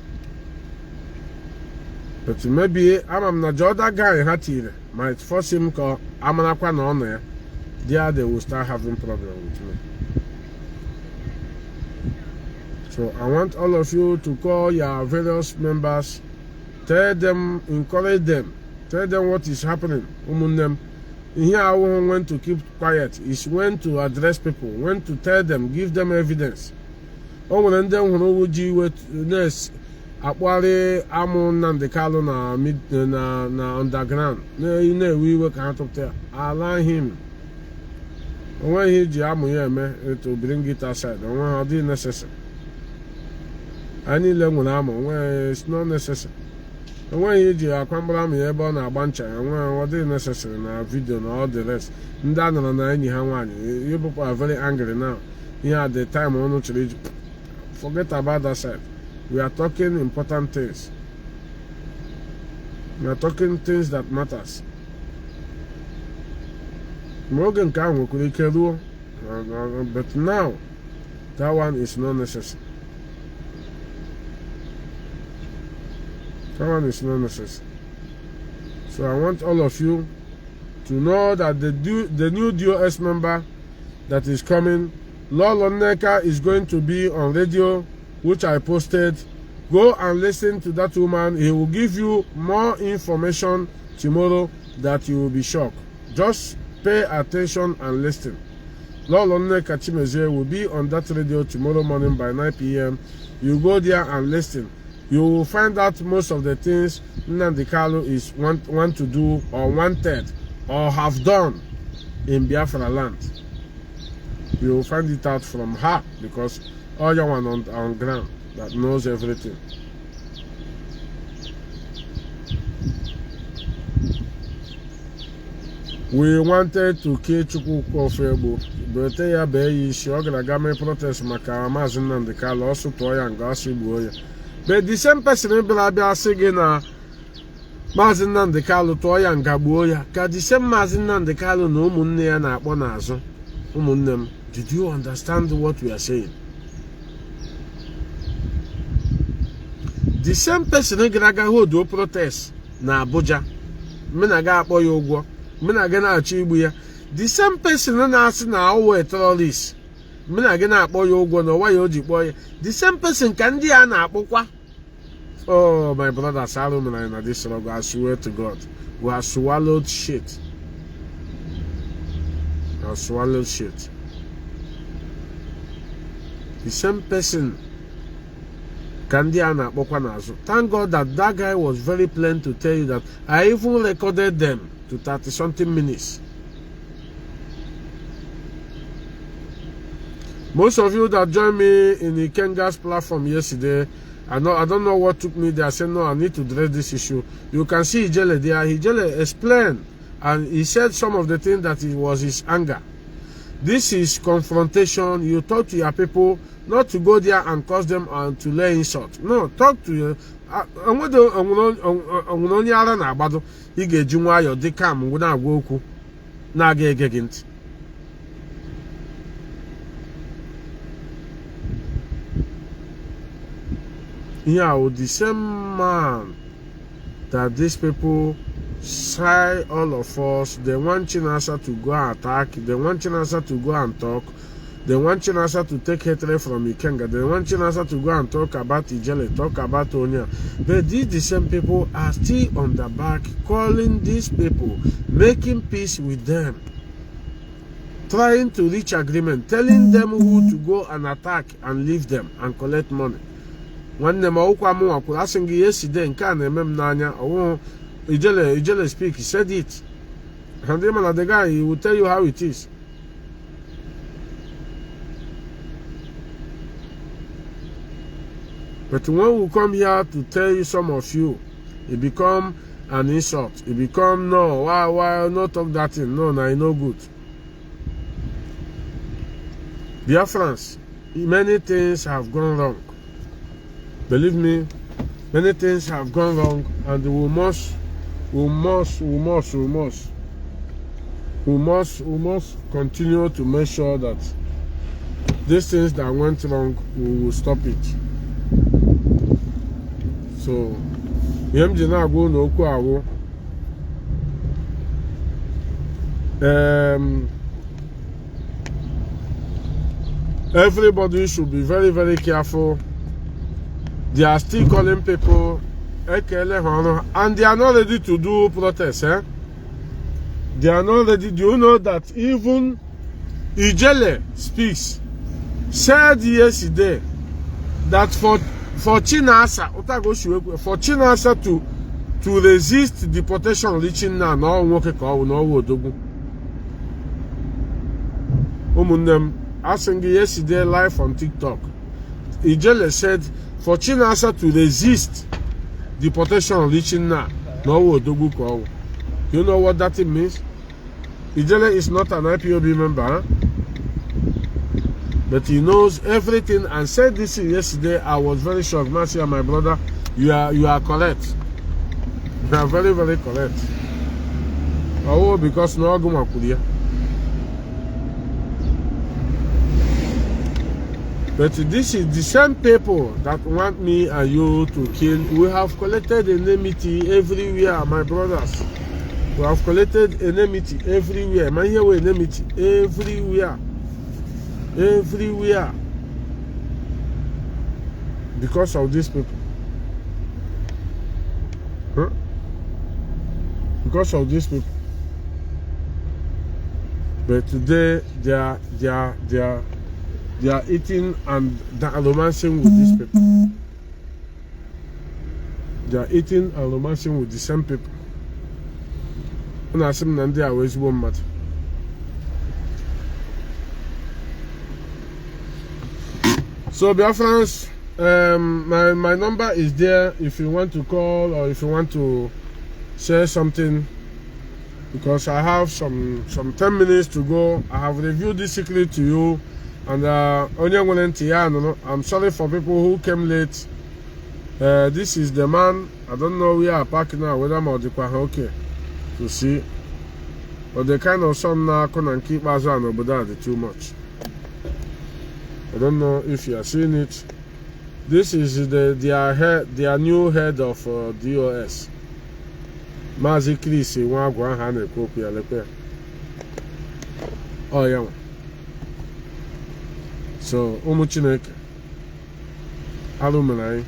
But maybe I'm not just that guy in Hattie. Might force him to I'm not going on there. There they will start having problem with me. So I want all of you to call your various members. Tell them, encourage them, tell them what is happening. Here I want to keep quiet is when to address people, when to tell them, give them evidence. When them who ji with nurse Akwari Nnamdi Kanu na underground. We work out of there. Allow him. When he ji to bring it outside. When how do necessary. I need them when it's not necessary. When you do a crumble, me about a bunch and what is necessary in our video and all the rest. You people are very angry now. Here at the time, I want to forget about that side. We are talking important things. We are talking things that matters. Morgan can do, but now that one is not necessary. That one is not necessary. So I want all of you to know that the new DOS member that is coming, Lolo Nneka, is going to be on radio, which I posted. Go and listen to that woman. He will give you more information tomorrow that you will be shocked. Just pay attention and listen. Lolo Nneka Chimezie will be on that radio tomorrow morning by 9 p.m. You go there and listen. You will find out most of the things Nnamdi Kanu is want to do or wanted or have done in Biafra land. You will find it out from her, because all your one on ground that knows everything. We wanted to kill Chukwu, but they are very sure that protest maka Mazi Nnamdi Kanu also to and Gasi. But the same person will be saying na Mazi Nnamdi Kanu to ya ngagbuo ya. Ka the same Mazi Nnamdi Kanu na ụmụnne ya na-akpọ n'azụ. Ụmụnne m, did you understand what we are saying? The same person gara hold protest na Abuja. Mena ga akpọ ya ụgwọ. Mena ga na-achọ igbu ya. The same person na-asị na ọwụ terrorist. Mena ga na-akpọ ya ụgwọ na ọwa ya o ji kpọ ya. The same person ka ndị a na-akpọkwa. Oh, my brother, Salomon and this struggle, I swear to God, we have swallowed shit. We have swallowed shit. The same person, Kandiana Bokanazo. Thank God that that guy was very plain to tell you that I even recorded them to 30-something minutes. Most of you that joined me in the Kenga's platform yesterday, I don't know what took me there. I said, no, I need to address this issue. You can see Ijele there. Ijele explained, and he said some of the things that it was his anger. This is confrontation. You talk to your people, not to go there and cause them and to lay insult. No, talk to you. Yeah, with the same man that these people shy all of us, they want Chinasa to go and attack, they want Chinasa to go and talk, they want Chinasa to take hatred from Ikenga, they want Chinasa to go and talk about Ijele, talk about Onya. But these the same people are still on the back, calling these people, making peace with them, trying to reach agreement, telling them who to go and attack and leave them and collect money. One name I asking yesterday in Kana Memnanya, oh, Ijele speak, he said it. And the guy, he will tell you how it is. But when we come here to tell you, some of you, it become an insult. It become, no, why not talk that thing? No, no good. Biafrans, many things have gone wrong. Believe me, many things have gone wrong, and we must continue to make sure that these things that went wrong, we will stop it. So, everybody should be very, very careful. They are still calling people and they are not ready to do protests. They are not ready. Do you know that even Ijele speaks, said yesterday that for Chinasa to resist deportation reaching now, no work asking yesterday live on TikTok. Ijele said for Chinasa to resist deportation reaching now, no wodogu ko. You know what that means? Ijele is not an IPOB member, but he knows everything and said this yesterday. I was very shocked. Marcia, my brother, you are correct. You are very, very correct. Oh, because no aguma kudia. But this is the same people that want me and you to kill. We have collected enmity everywhere, my brothers. We have collected enmity everywhere. My here we enmity everywhere. Everywhere. Because of these people. Huh? Because of these people. But today they are eating and romancing with these people. They are eating and romancing with the same people. And I see Nnamdi always won't matter. So Biafrans, my number is there if you want to call or if you want to share something, because I have some 10 minutes to go. I have reviewed this secret to you, and I'm sorry for people who came late. This is the man. I don't know where I park now, whether I'm okay to see, but the kind of some now couldn't keep us on over that too much. I don't know if you are seeing it. This is their new head of DOS. Mazi Chris Wagwan Hane Kopia Lepe. Oh yeah. So Umuchinek Aluminai.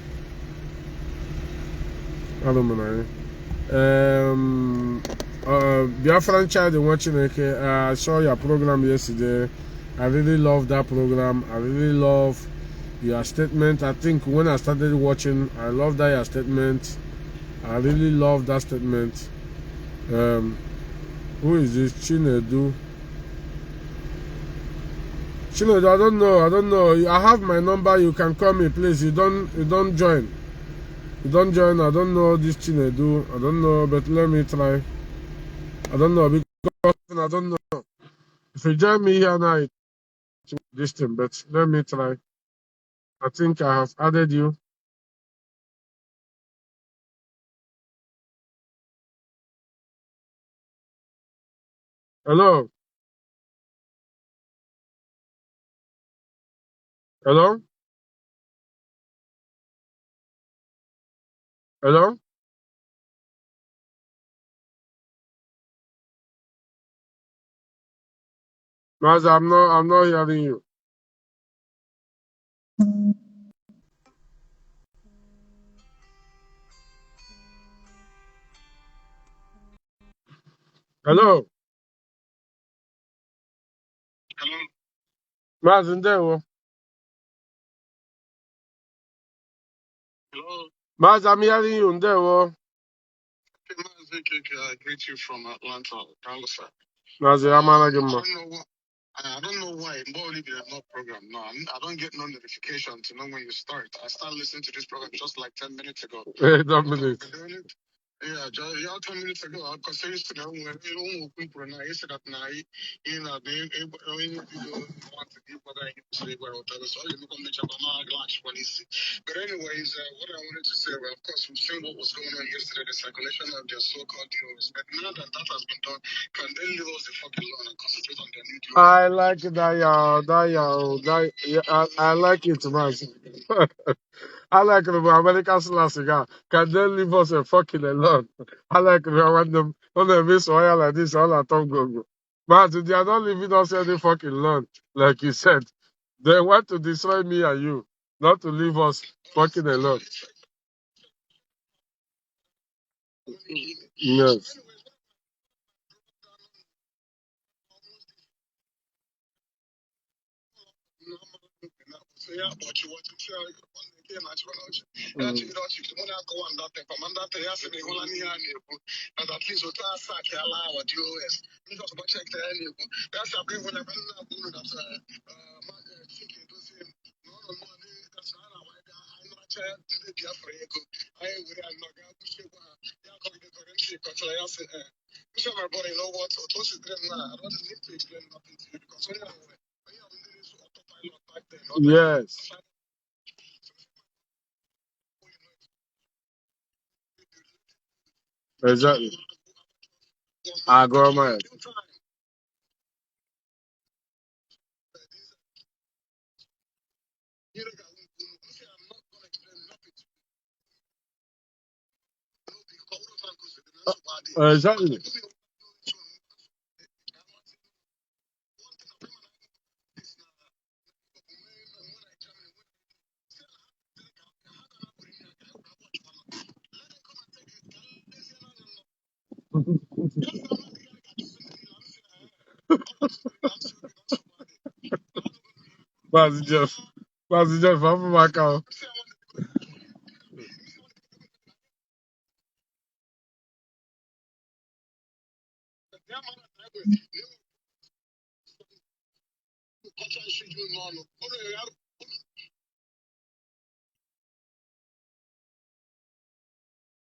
Biafran child watching. I saw your program yesterday. I really love that program. I really love your statement. I think when I started watching, I love that your statement. I really love that statement. Who is this? Chinedu. Chinedu, I don't know. I have my number. You can call me, please. You don't join. You don't join. I don't know this Chinedu. I don't know, but let me try. I don't know because I don't know. If you join me here now, it's this thing, but let me try. I think I have added you. Hello? Hello? Hello? Master, I'm not hearing you. Hello? Master, there. Master, I'm hearing you. There. I greet you from Atlanta. Master, I'm not. I don't know why. More only there no program. No, I don't get no notification to know when you start. I started listening to this program just like 10 minutes ago. 10 minutes. Yeah, just, yeah, 10 minutes ago. Because I used to know when people and I used to that night, you know, they want to give what I say where whatever. So you look on the channel, when you see. But anyways, what I wanted to say, well, of course, we've seen what was going on yesterday, the circulation of their so-called DOS. But now that that has been done, can they leave us the fucking law and concentrate on their new DOS? I like that, yeah, I like it, man. I like it when American cigar. Can they leave us a fucking alone? I like it when they miss oil like this, all at all go. But they are not leaving us any fucking alone, like you said. They want to destroy me and you, not to leave us fucking alone. Yes. Yes. Exactly. I go man. Exactly. Pastor Jeff, I'm back out.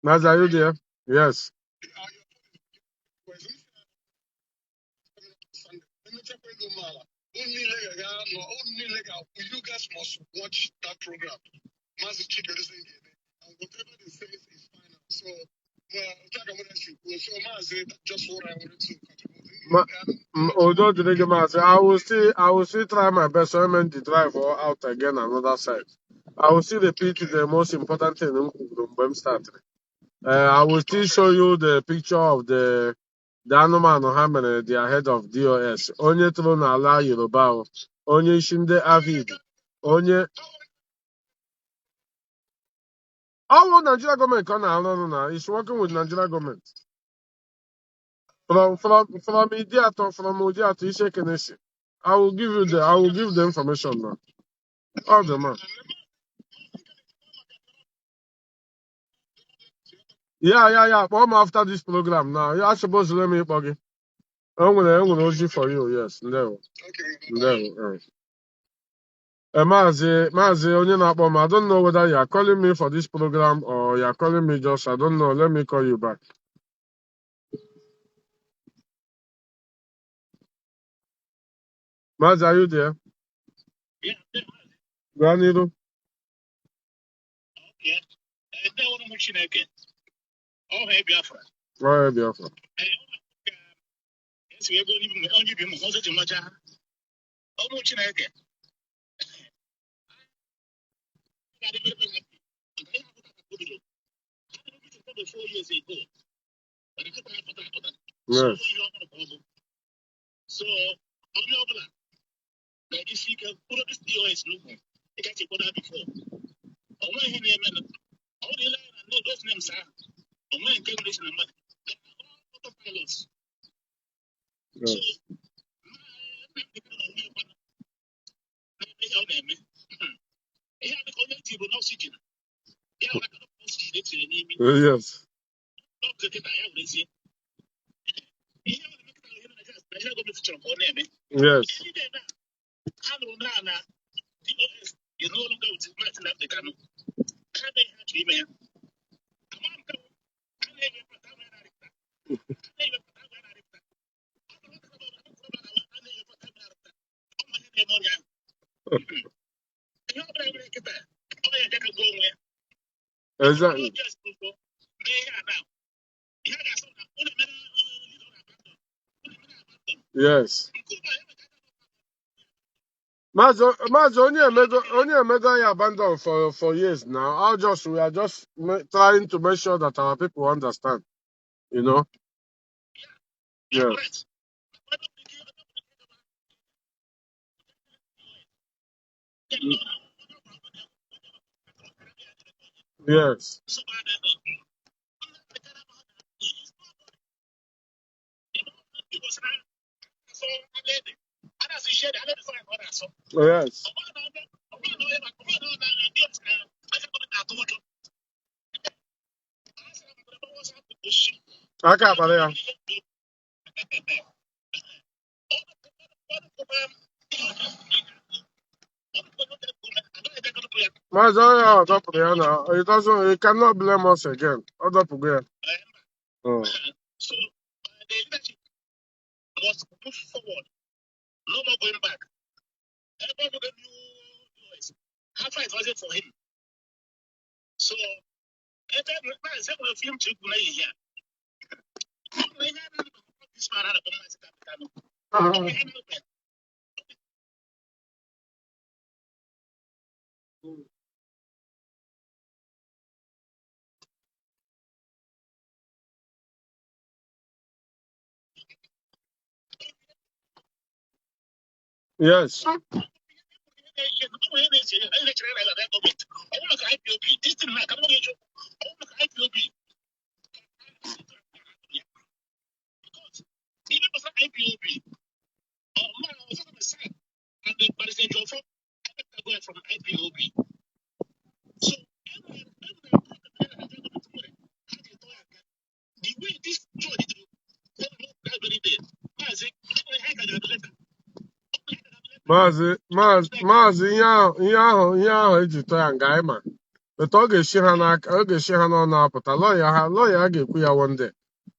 Mas are you there? Yes. You guys must watch that program. Master Chicken is in there. And whatever they say is final. So, so just what I wanted to contribute. Although the nigga man say, I will still try my best so I meant to drive or out again another side. I will still repeat the most important thing when starting. I will still show you the picture of the anụmanụ ha mere the head of DOS. Onye tụrụ n'ala Yoruba ahụ, onye isi ndị Avid, onye all Nigeria government ka ọ na-arụ ọrụ na is working with Nigeria government. From Idiato, Ise Kenesi. I will give the information now. All the man. Yeah. Come after this program now. You are supposed to let me buggy. I'm gonna OG for you, yes. No. No. Mazi, onye na-akpọ m, I don't know whether you are calling me for this program or you are calling me just, I don't know. Let me call you back. Mazi, are you there? Graniru? Oh, Biafra. 4 years ago. Yes. So, if you can put this POS logo, you can take that before. Or when he name all the line and know those names are. Or when calculation and money. Autopilots. Yes. Yes. Yes. You no longer with Nnamdi Kanu. Exactly. Yes. Mazo, only Omega ya abandoned for years now. We are just trying to make sure that our people understand. You know. Yes. Yes. Yes. Aka akpara ya. Mazo ya ọdọpụrụ ya na he cannot blame us again. Ọdọpụgo ya. Oh. So the leadership must move forward. No more going back. Everybody will new voice. How far it was it for him? So every man is able to film to play here. This man had a Yes. from IPOB. So the way this George that very day, Maazị ihe ahụ eji tọọ ya nga anyị ma etu ọ ga-esi ha n'ọnụ apụta lọya ga-ekwu ya one day.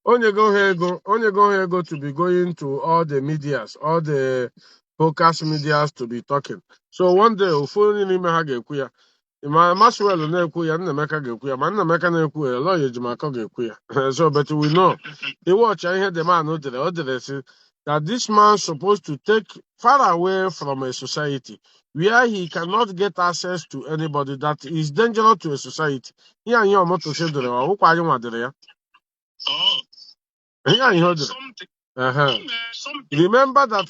Onye go ha ego to be going to all the medias, all the podcast medias to be talking. So one day ofu onye n'ime ha ga-ekwu ya. Ma Maswell na-ekwu ya, Nnameka ga-ekwu ya, ma Nnameka na-ekwu ya, lọya Ejimakọ ga-ekwu ya. So but we know. Watch ihe the man o dere si that this man supposed to take far away from a society where he cannot get access to anybody that is dangerous to a society. Ihe anyị ọmụtụ si dere ọwụkwa anyị nwadere ya. Ihe anyị o dere. Remember that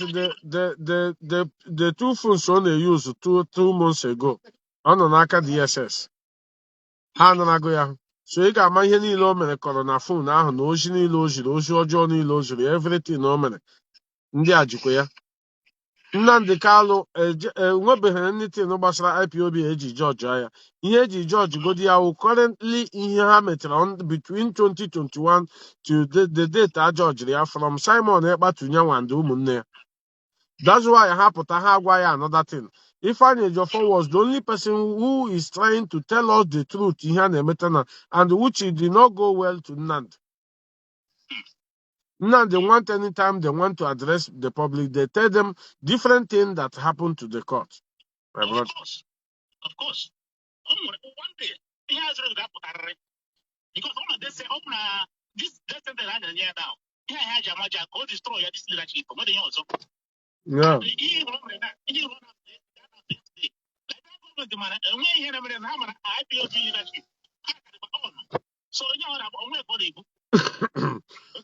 the two phones on they used 2 months ago on n'aka DSS. Ha anago ya. So ị ga-ama ihe niile o mere kọrọ na phone ahụ na ozi niile o ziri, ozi ọjọọ niile o ziri, everything o mere. Ndị a jikwa ya. Nnamdi Kanu nwebeghị anything gbasara IPOB eji judge ya. Ihe eji judge godi ya currently ihe ha metere between 2021 to the date a judge ya from Simon Ekpa to Nyanwa and ụmụnne ya. That's why ha pụta ha agwa ya another thing. Ifeanyi Ejiofor was the only person who is trying to tell us the truth ihe a na-emeta na and which did not go well to Nnamdi. Now they want anytime they want to address the public, they tell them different things that happened to the court. Of course. One day, he has read that because all of this say, this that now. Here I have go destroy this leadership. What do you also? Yeah. So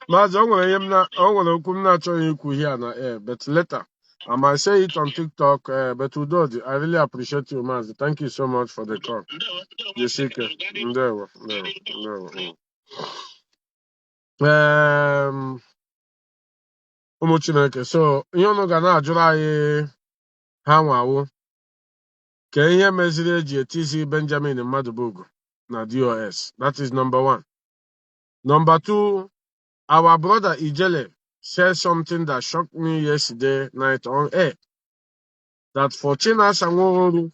Maazị, o nwere okwu m na-achọghị ikwu here na air, but later I might say it on TikTok. But Udodi, I really appreciate you, Maazị. Thank you so much for the call. Jessica, ndewo. Ụmụ Chineke, so ihe ọnụ ga na-ajụrụ anyị ha nwawo ka ihe meziri eji etizi Benjamin Mmadubugu na DOS. That is number one. Number two, our brother Ijele said something that shocked me yesterday night on air. That for Chinasa Nworu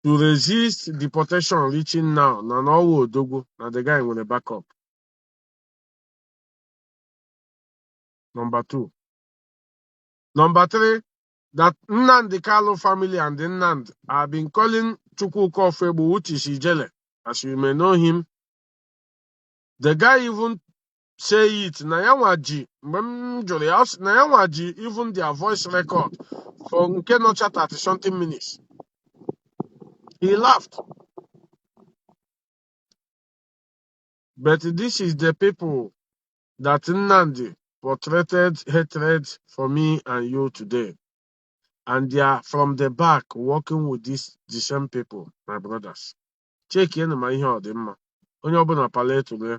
to resist deportation reaching now, na Owo Odogwu, na the guy with a backup. Number two. Number three, that Nnamdi Kanu family and Nnamdi have been calling Chukwuka Ofegbu, which is Ijele, as you may know him. The guy even say it, Nayanwaji, even their voice record for Nkenocha 30-something minutes. He laughed. But this is the people that Nnamdi portrayed hatred for me and you today. And they are from the back working with the same people, my brothers. Check in my ihe ọdịmma. Onye ọbụla pale today.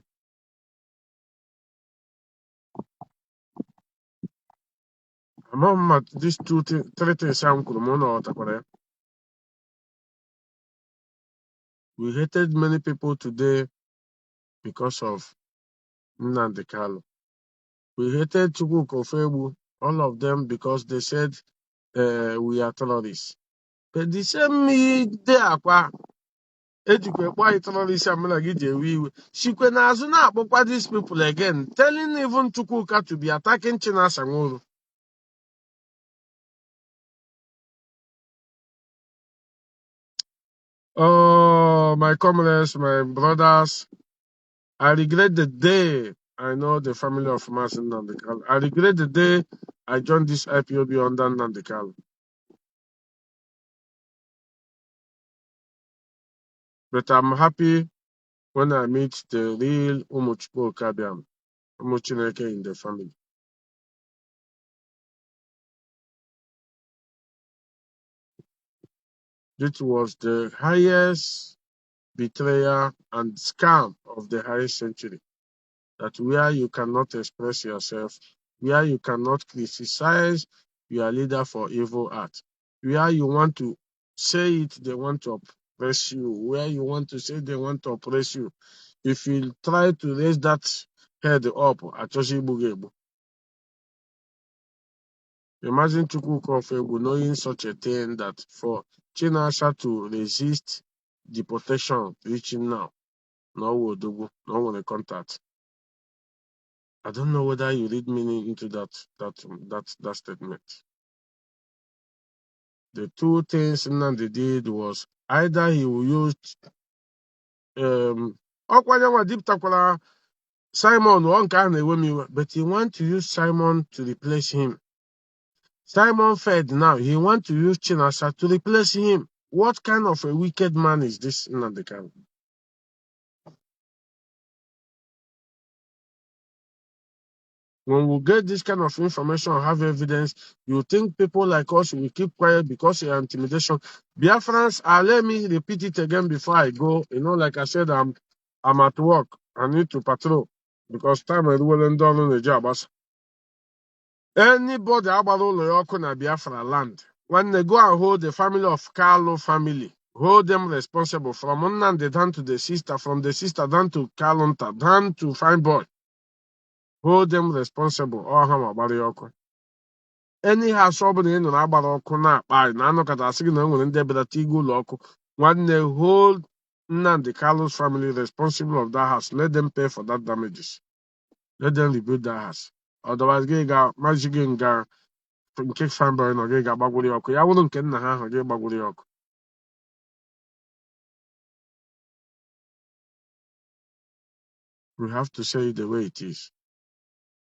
These three things I'm kwuru. We hated many people today because of Nnamdi Kanu. We hated Chukwuka Ofegbu, all of them, because they said we are terrorists. But the same day, ejikwa terrorists iwe. Shikwe na azụ na-akpọkwa these people again, telling even Chukwuka to be attacking Chinasa Nworu. Oh, my comrades, my brothers, I regret the day I know the family of Mazen Nnamdi Kanu. I regret the day I joined this IPOB under Nnamdi Kanu. But I'm happy when I meet the real Umuchukwu Okabiam, Umuchineke in the family. This was the highest betrayal and scam of the highest century. That where you cannot express yourself, where you cannot criticize your leader for evil act, where you want to say it, they want to oppress you, where you want to say they want to oppress you. If you try to raise that head up, imagine Chukwuka Ofegbu knowing such a thing, that for Chinasa to resist deportation reaching now, no Odogwu, no one contact. I don't know whether you read meaning into that statement. The two things Nnamdi did was either he will use Simon but he want to use Simon to replace him. Simon fed now. He want to use Chinasa to replace him. What kind of a wicked man is this Nnamdi Kanu? When we get this kind of information or have evidence, you think people like us will keep quiet because of intimidation. Biafrans, let me repeat it again before I go. You know, like I said, I'm at work. I need to patrol because time is well and done on the job. Anybody about na Biafra land, when they go and hold the family of Carlo family, hold them responsible from Nnamdi down to the sister, from the sister down to Kalonta, down to Fine Boy. Hold them responsible. Any house opening in Abaroko na Nanokata signal and Debati Guloko, when they hold Nnamdi Kano's family responsible of that house, let them pay for that damages. Let them rebuild that house. Otherwise, Giga, Majiginga, Kick Fanboy, or Giga Bagurioko. I wouldn't get the hand or Bagurioko. We have to say it the way it is,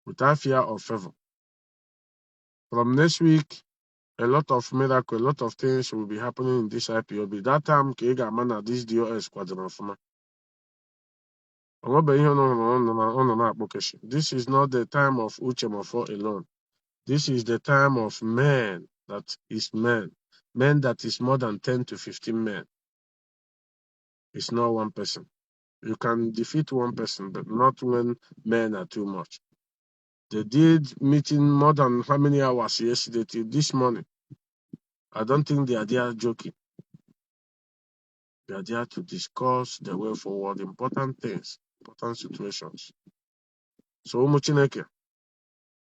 without fear or favor. From next week, a lot of miracle, a lot of things will be happening in this IPOB. That time, Kega Mana, this DOS quadrant. This is not the time of Uchemofo alone. This is the time of men that is men. Men that is more than 10 to 15 men. It's not one person. You can defeat one person, but not when men are too much. They did meeting more than how many hours yesterday till this morning. I don't think they are there joking. They are there to discuss the way forward, important things, important situations. So, Umuchineke,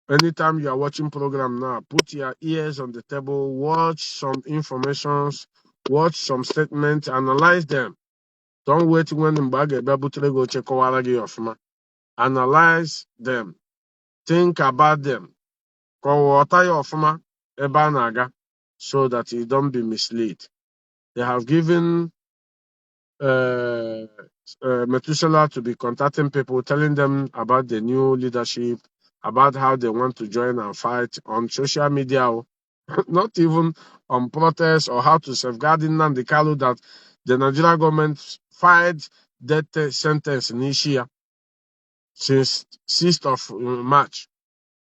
anytime you are watching program now, put your ears on the table, watch some informations, watch some statements, analyze them. Don't wait when go check ofuma. Analyze them. Think about them. Ofuma so that you don't be misled. They have given Methuselah to be contacting people, telling them about the new leadership, about how they want to join and fight on social media, not even on protests, or how to safeguard Nnamdi Kanu that the Nigerian government filed death sentence in Asia since 6th of March.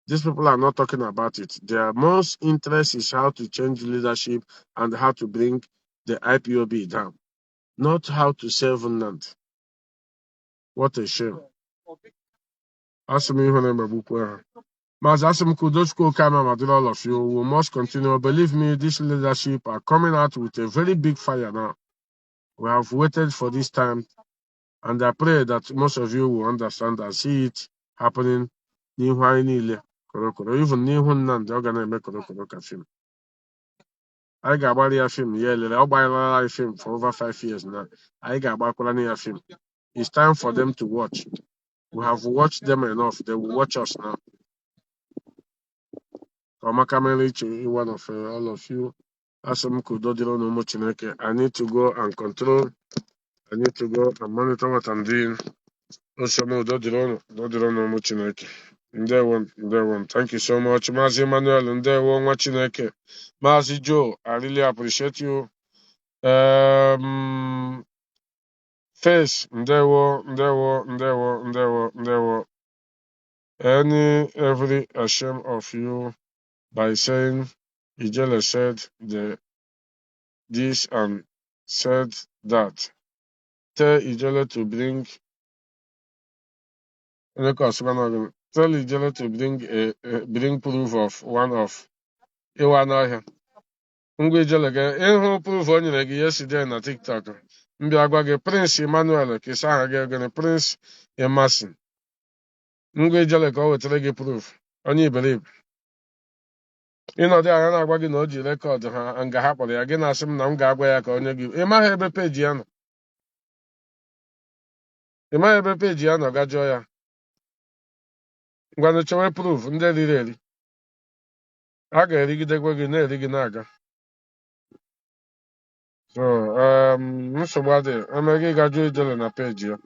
These people are not talking about it. Their most interest is how to change leadership and how to bring the IPOB down, not how to save Nnamdi. What a shame. Asim all of you. We must continue. Believe me, this leadership are coming out with a very big fire now. We have waited for this time, and I pray that most of you will understand and see it happening. Even n'ihu Nnamdi ọ ga na-eme korokoro ka film. I ga-agbara ya film ya elere ọ gbanyela ya film for over 5 years now. I ga-agbakwara ya film. It's time for them to watch. We have watched them enough. They will watch us now. One of all of you. I need to go and control. I need to go and monitor what I'm doing. Thank you so much. Mazi Emmanuel, Ndewo, Nwa Chineke. Mazi Joe, I really appreciate you. Face, Ndewo. Every ashamed of you by saying Ijele said this and said that. Tell Ijele to bring tell Ijele to bring proof of one of Iwanohia. Ngwa Ijele ga ịhụ proof o nyere gị yesterday na TikTok. Mbịa gwa gị Prince Emmanuel kesa aha gị gịnị Prince Emerson. Ngwa Ijele ka o wetara gị proof. Onye iberibe. Ịnọdụ anya na-agwa gị na o ji rekọdụ ha nga ha kpọrọ ya gị na-asị m na m ga-agwa ya ka onye gị ị maghị ebe peji ya nọ. Ị maghị ebe peji ya nọ ga jụọ ya. Ngwanụ chewe proof ndị riri eri. A ga-erigidekwa gị na-eri gị na-aga. So nsogbu adịghị eme gị gajụ Ijele na peji ya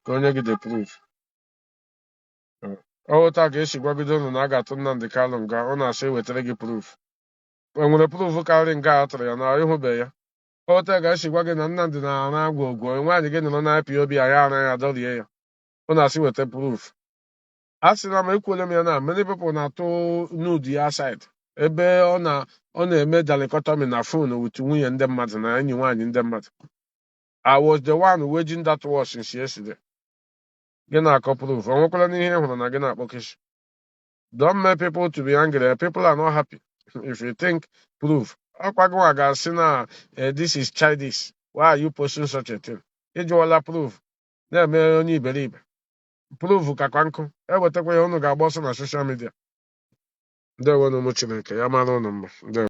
ka onye gị de proof. Ọwụta ka esi gwagide ụnụ na a ga-atụ Nnamdi Kanu nga ọ na-asị ewetara gị proof. Enwere proof karịrị nga a tụrụ ya na ịhụbeghị ya. Ọwụta ga-esi gwa gị na Nnamdi na-agwa ogwo nwaanyị gị nọrọ na IPOB agha anaghị adọrie ya. Ọ na-asị weta proof. A sị na m ekwuole m ya na many people na-atụ nude ya side ebe ọ na-eme dalikọtọmi na phone with nwunye ndị mmadụ na enyi nwaanyị ndị mmadụ. I was the one waging that war since yesterday. Gị na-akọ proof. Ọ nwekwara n'ihe ị hụrụ na gị na-akpọ keshi. Don't make people to be angry. People are not happy. If you think proof. Akwagowa ga-asị na this is childish. Why are you posting such a thing? Ịjụọla proof. Na-eme onye iberibe. Proof kakwa nkụ. Ewetakwa ya unu ga-agba ọsọ na social media. Ndewo n'ụmụ Chineke. Ya mara unu mma. Ndewo.